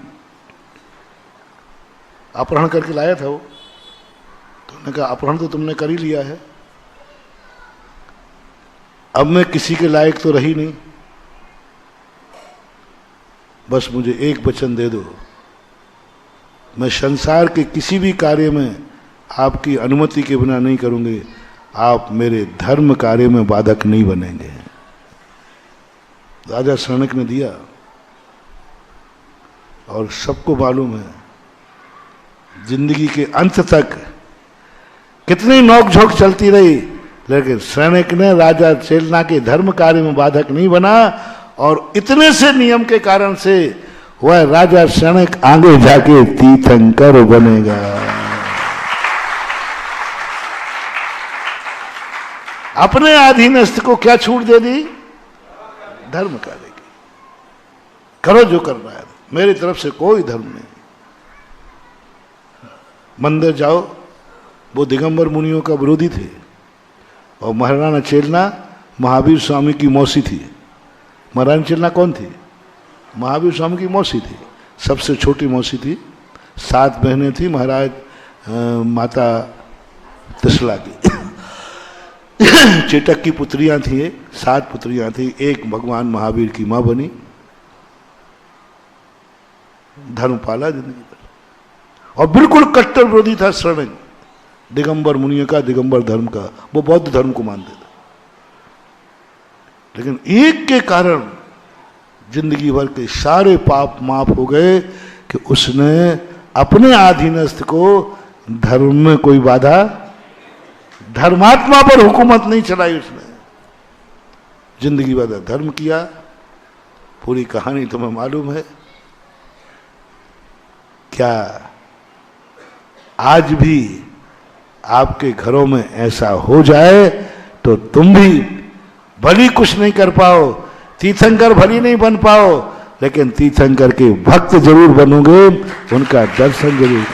अपहरण करके लाया था वो, तो उन्होंने कहा अपहरण तो तुमने कर ही लिया है, अब मैं किसी के लायक तो रही नहीं, बस मुझे एक वचन दे दो, मैं संसार के किसी भी कार्य में आपकी अनुमति के बिना नहीं करूंगी, आप मेरे धर्म कार्य में बाधक नहीं बनेंगे। राजा शरणक ने दिया, और सबको मालूम है जिंदगी के अंत तक कितनी नोकझोंक चलती रही, लेकिन शरणक ने राजा चेलना के धर्म कार्य में बाधक नहीं बना, और इतने से नियम के कारण से वह राजा शरणक आगे जाके तीर्थंकर बनेगा। अपने अधीनस्थ को क्या छूट दे दी? धर्म कार्य की। करो जो करना है, मेरी तरफ से कोई धर्म नहीं। मंदिर जाओ, वो दिगंबर मुनियों का विरोधी थे, और महाराणा चेलना महावीर स्वामी की मौसी थी। महारानी चेलना कौन थी? महावीर स्वामी की मौसी थी, सबसे छोटी मौसी थी। 7 बहनें थी महाराज माता त्रिशला की। चेटक की पुत्रियां थी, 7 पुत्रियां थी, एक भगवान महावीर की मां बनी। धर्म पाला जिंदगी भर, और बिल्कुल कट्टर विरोधी था शरणक दिगंबर मुनियों का, दिगंबर धर्म का। वो बौद्ध धर्म को मानते थे, लेकिन एक के कारण जिंदगी भर के सारे पाप माफ हो गए कि उसने अपने अधीनस्थ को धर्म में कोई बाधा, धर्मात्मा पर हुकूमत नहीं चलाई उसने, जिंदगी भर धर्म किया। पूरी कहानी तुम्हें मालूम है। क्या आज भी आपके घरों में ऐसा हो जाए तो तुम भी भली कुछ नहीं कर पाओ, तीर्थंकर भली नहीं बन पाओ, लेकिन तीर्थंकर के भक्त जरूर बनोगे, उनका दर्शन जरूर,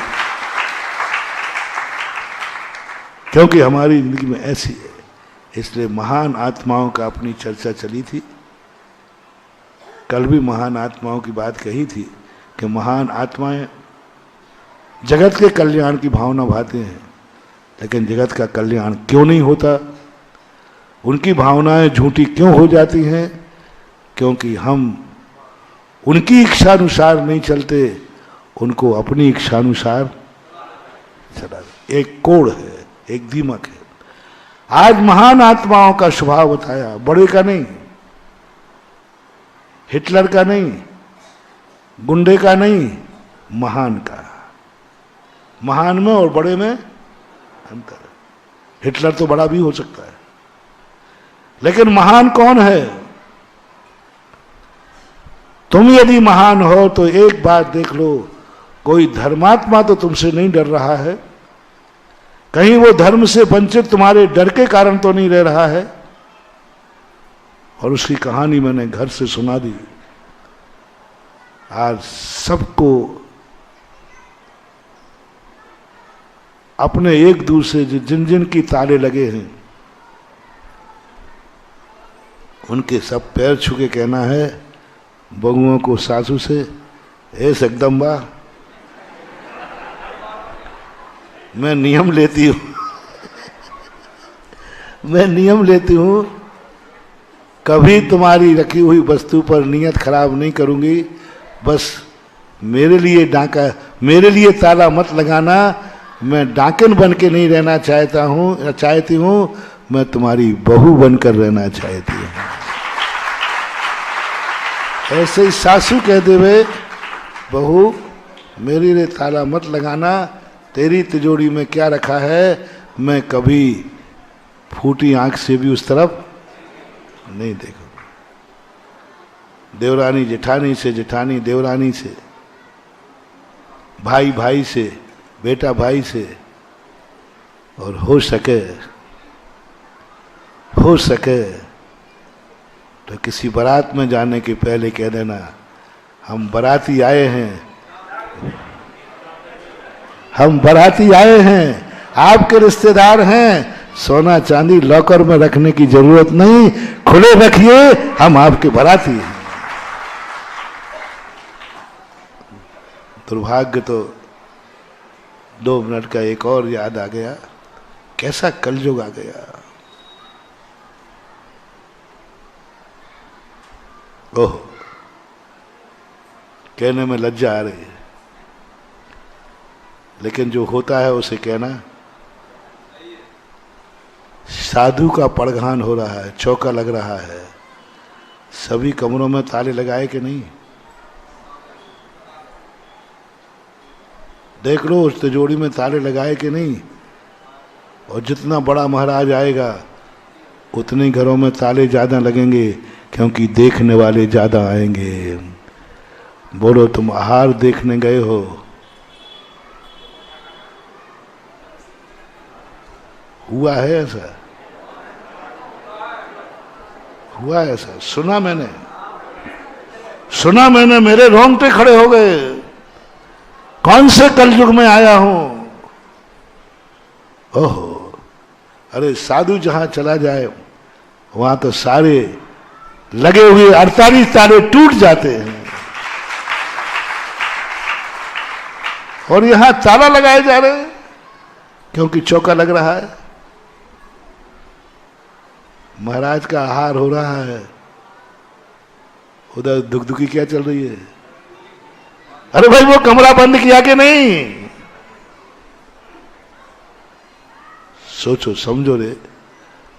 क्योंकि हमारी जिंदगी में ऐसी है। इसलिए महान आत्माओं का अपनी चर्चा चली थी, कल भी महान आत्माओं की बात कही थी कि महान आत्माएं जगत के कल्याण की भावना भाते हैं, लेकिन जगत का कल्याण क्यों नहीं होता? उनकी भावनाएं झूठी क्यों हो जाती हैं? क्योंकि हम उनकी इच्छानुसार नहीं चलते, उनको अपनी इच्छानुसार चला। एक कोड़ है, एक दीमक है। आज महान आत्माओं का स्वभाव बताया, बड़े का नहीं, हिटलर का नहीं, गुंडे का नहीं, महान का। महान में और बड़े में अंतर। हिटलर तो बड़ा भी हो सकता है, लेकिन महान कौन है? तुम यदि महान हो तो एक बात देख लो, कोई धर्मात्मा तो तुमसे नहीं डर रहा है, कहीं वो धर्म से वंचित तुम्हारे डर के कारण तो नहीं रह रहा है। और उसकी कहानी मैंने घर से सुना दी। आज सबको अपने एक दूसरे जिन जिन की ताले लगे हैं, उनके सब पैर छू के कहना है बहुओं को सासू से, ए जगदम्बा मैं नियम लेती हूं, मैं नियम लेती हूं, कभी तुम्हारी रखी हुई वस्तु पर नियत खराब नहीं करूंगी। बस मेरे लिए डाका, मेरे लिए ताला मत लगाना। मैं डाकन बन के नहीं रहना चाहती हूं, मैं तुम्हारी बहू बनकर रहना चाहती हूं। ऐसे ही सासू कह देवे, बहू मेरे लिए ताला मत लगाना, तेरी तिजोरी में क्या रखा है मैं कभी फूटी आंख से भी उस तरफ नहीं देखूंगा। देवरानी जेठानी से, जेठानी देवरानी से, भाई भाई से, बेटा भाई से, और हो सके तो किसी बारात में जाने के पहले कह देना, हम बाराती आए हैं, हम बाराती आए हैं, आपके रिश्तेदार हैं, सोना चांदी लॉकर में रखने की जरूरत नहीं, खुले रखिए, हम आपके बाराती हैं। दुर्भाग्य तो 2 मिनट का एक और याद आ गया, कैसा कलयुग आ गया। ओह, कहने में लज्जा आ रही है, लेकिन जो होता है उसे कहना। साधु का पड़घान हो रहा है, चौका लग रहा है। सभी कमरों में ताले लगाए कि नहीं? देख लो उस तिजोरी में ताले लगाए कि नहीं। और जितना बड़ा महाराज आएगा उतने घरों में ताले ज्यादा लगेंगे, क्योंकि देखने वाले ज्यादा आएंगे। बोलो, तुम आहार देखने गए हो, हुआ है ऐसा? हुआ है ऐसा? सुना मैंने, मेरे रोंगटे खड़े हो गए। कौन से कलयुग में आया हूं? ओहो, अरे साधु जहां चला जाए वहां तो सारे लगे हुए 48 ताले टूट जाते हैं, और यहां ताला लगाए जा रहे हैं क्योंकि चौका लग रहा है। महाराज का आहार हो रहा है, उधर दुखदुखी क्या चल रही है? अरे भाई, वो कमरा बंद किया कि नहीं? सोचो समझो रे।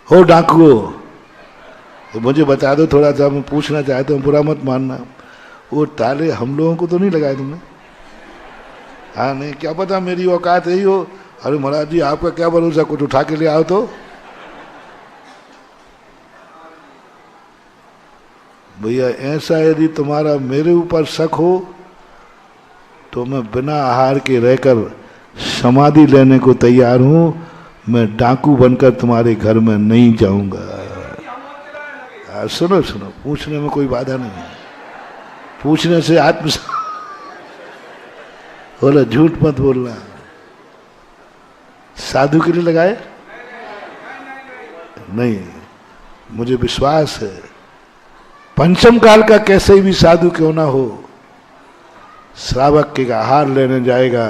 हो डाकुओ, तो मुझे बता दो थोड़ा सा, मैं पूछना चाहता हूँ, बुरा मत मानना। वो ताले हम लोगों को तो नहीं लगाए तुमने? हाँ, नहीं, क्या पता मेरी औकात यही हो। अरे महाराज जी, आपका क्या भरोसा, कुछ उठा के ले आओ तो। भैया, ऐसा यदि तुम्हारा मेरे ऊपर शक हो तो मैं बिना आहार के रहकर समाधि लेने को तैयार हूं। मैं डाकू बनकर तुम्हारे घर में नहीं जाऊंगा। सुनो, पूछने में कोई बाधा नहीं है, पूछने से आत्म बोला, झूठ मत बोलना। साधु के लिए लगाए नहीं, मुझे विश्वास है पंचम काल का कैसे भी साधु क्यों ना हो, श्रावक के आहार लेने जाएगा,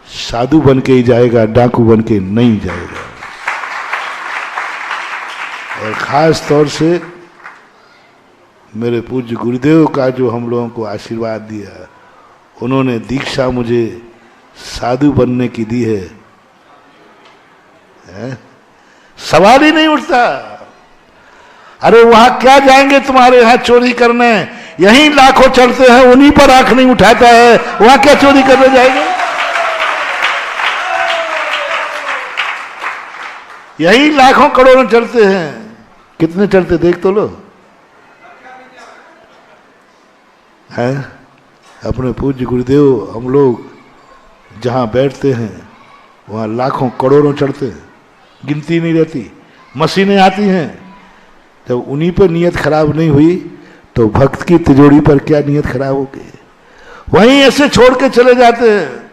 साधु बन के ही जाएगा, डाकू बन के नहीं जाएगा। और खास तौर से मेरे पूज्य गुरुदेव का जो हम लोगों को आशीर्वाद दिया, उन्होंने दीक्षा मुझे साधु बनने की दी है, सवाल ही नहीं उठता। अरे वहां क्या जाएंगे तुम्हारे यहां चोरी करने? यहीं लाखों चलते हैं, उन्हीं पर आंख नहीं उठाता है, वहां क्या चोरी करने जाएंगे? यहीं लाखों करोड़ों चलते हैं, कितने चलते देख तो लो। है अपने पूज्य गुरुदेव, हम लोग जहां बैठते हैं वहां लाखों करोड़ों चढ़ते हैं, गिनती नहीं रहती। मशीनें आती हैं, जब उन्हीं पर नियत खराब नहीं हुई तो भक्त की तिजोरी पर क्या नियत खराब हो गई? वहीं ऐसे छोड़ के चले जाते हैं,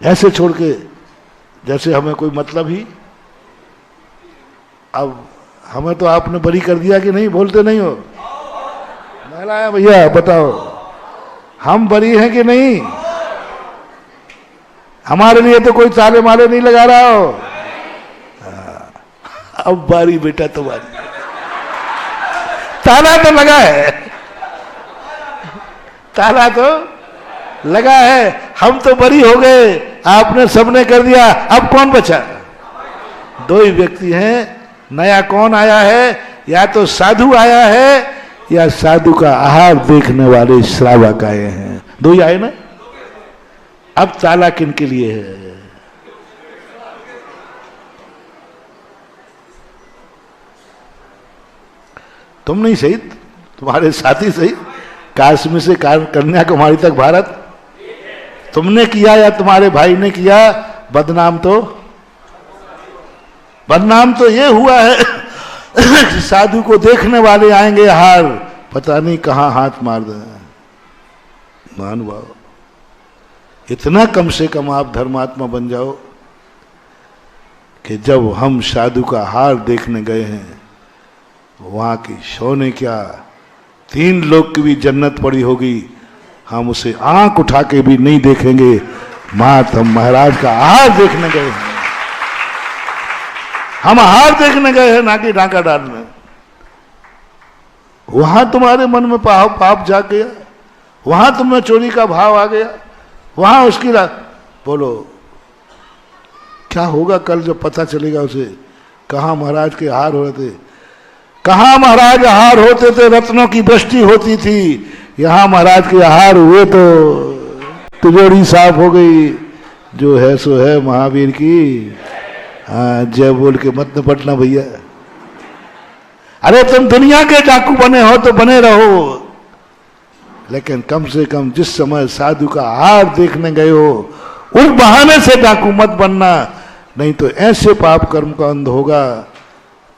ऐसे छोड़ के, जैसे हमें कोई मतलब ही। अब हमें तो आपने बरी कर दिया कि नहीं? बोलते नहीं हो? महिला भैया बताओ, हम बरी हैं कि नहीं? हमारे लिए तो कोई ताले माले नहीं लगा रहा हो। अब बारी बेटा तुम्हारी, ताला तो लगा है, ताला तो लगा है। हम तो बरी हो गए, आपने सबने कर दिया, अब कौन बचा? दो ही व्यक्ति हैं। नया कौन आया है? या तो साधु आया है या साधु का आहार देखने वाले श्रावक आए हैं। दो ही आए ना। अब ताला किन के लिए है? तुम नहीं सही, तुम्हारे साथी सही। काश्मीर से कन्याकुमारी तक भारत तुमने किया या तुम्हारे भाई ने किया, बदनाम तो ये हुआ है कि साधु को देखने वाले आएंगे, हार पता नहीं कहां हाथ मार दें। महानुभाव, इतना कम से कम आप धर्मात्मा बन जाओ कि जब हम साधु का हार देखने गए हैं, वहां की सोने क्या 3 लोग की भी जन्नत पड़ी होगी, हम उसे आंख उठा के भी नहीं देखेंगे। मात हम महाराज का आहार देखने गए हैं, हम आहार देखने गए हैं, ना कि डाका डालने। वहां तुम्हारे मन में पाप जाग गया, वहां तुम्हें चोरी का भाव आ गया, वहां उसकी बोलो क्या होगा कल जब पता चलेगा उसे। कहाँ महाराज के हार हो रहे थे, कहाँ महाराज हार होते थे, रत्नों की वृष्टि होती थी। यहां महाराज के हार हुए तो तिजोरी साफ हो गई। जो है सो है महावीर की। हाँ, जय बोल के मत न पटना भैया। अरे तुम दुनिया के डाकू बने हो तो बने रहो, लेकिन कम से कम जिस समय साधु का हार देखने गए हो उस बहाने से डाकू मत बनना, नहीं तो ऐसे पाप कर्म का अंध होगा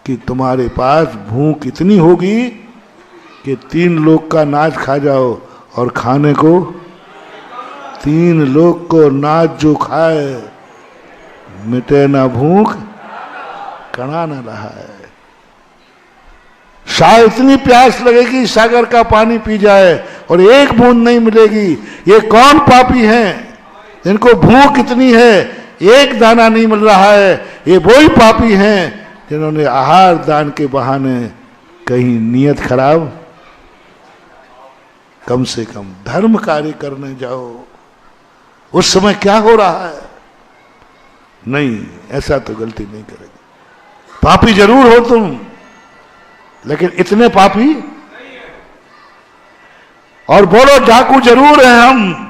कि तुम्हारे पास भूख इतनी होगी कि 3 लोग का नाच खा जाओ, और खाने को 3 लोग को नाच जो खाए मिटे ना भूख कणा न रहा है। शायद इतनी प्यास लगेगी सागर का पानी पी जाए और एक बूंद नहीं मिलेगी। ये कौन पापी हैं जिनको भूख इतनी है एक दाना नहीं मिल रहा है? ये वही पापी हैं जिन्होंने आहार दान के बहाने कहीं नियत खराब। कम से कम धर्म कार्य करने जाओ, उस समय क्या हो रहा है? नहीं, ऐसा तो गलती नहीं करेगी। पापी जरूर हो तुम, लेकिन इतने पापी, और बोलो डाकू जरूर हैं हम,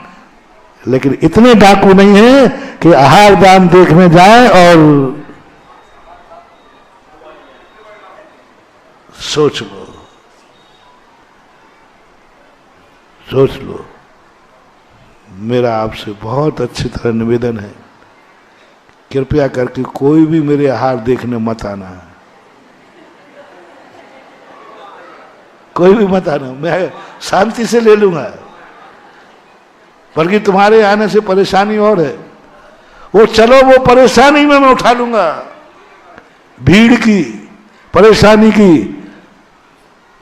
लेकिन इतने डाकू नहीं है कि आहार दान देखने जाएं और सोच लो, सोच लो। मेरा आपसे बहुत अच्छी तरह निवेदन है, कृपया करके कोई भी मेरे आहार देखने मत आना, कोई भी मत आना, मैं शांति से ले लूंगा। बल्कि तुम्हारे आने से परेशानी और है, वो चलो वो परेशानी में मैं उठा लूंगा, भीड़ की, परेशानी की,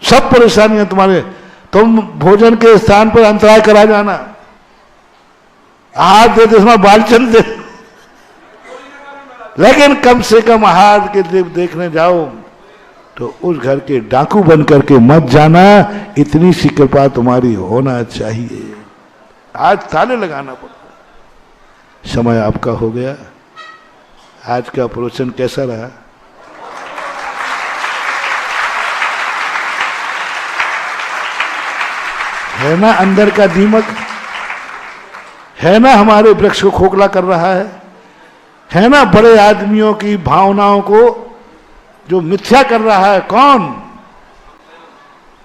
सब परेशानियां तुम्हारे। तुम भोजन के स्थान पर अंतराय करा जाना, आहार दे दे, बालचंद दे, लेकिन कम से कम आहार के देखने जाओ तो उस घर के डाकू बन करके मत जाना। इतनी सी कृपा तुम्हारी होना चाहिए। आज ताले लगाना पड़ता। समय आपका हो गया। आज का प्रवचन कैसा रहा? है ना अंदर का दीमक? है ना हमारे वृक्ष को खोखला कर रहा है ना बड़े आदमियों की भावनाओं को जो मिथ्या कर रहा है? कौन?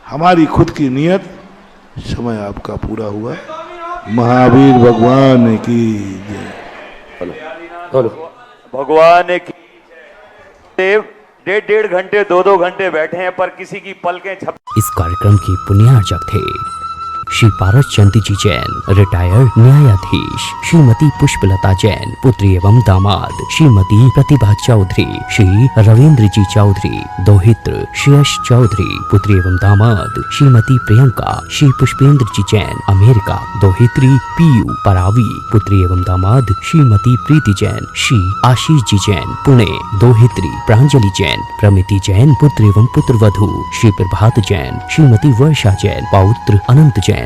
हमारी खुद की नियत। समय आपका पूरा हुआ। महावीर भगवान की जय। भगवान की देव 1.5 घंटे 2-2 घंटे बैठे हैं पर किसी की पलकें झप। इस कार्यक्रम की पुण्यार्चक थे श्री पारस चंद जी जैन, रिटायर्ड न्यायाधीश, श्रीमती पुष्पलता जैन, पुत्री एवं दामाद श्रीमती प्रतिभा चौधरी, श्री रविंद्र जी चौधरी, दोहित्र श्री यश चौधरी, पुत्री एवं दामाद श्रीमती प्रियंका, श्री पुष्पेंद्र जी जैन, अमेरिका, दोहित्री पीयू परावी, पुत्री एवं दामाद श्रीमती प्रीति जैन, श्री आशीष जी जैन, पुणे, दोहित्री प्रांजलि जैन, प्रमिति जैन, पुत्र एवं पुत्र वधू श्री प्रभात जैन, श्रीमती वर्षा जैन, पौत्र अनंत जैन।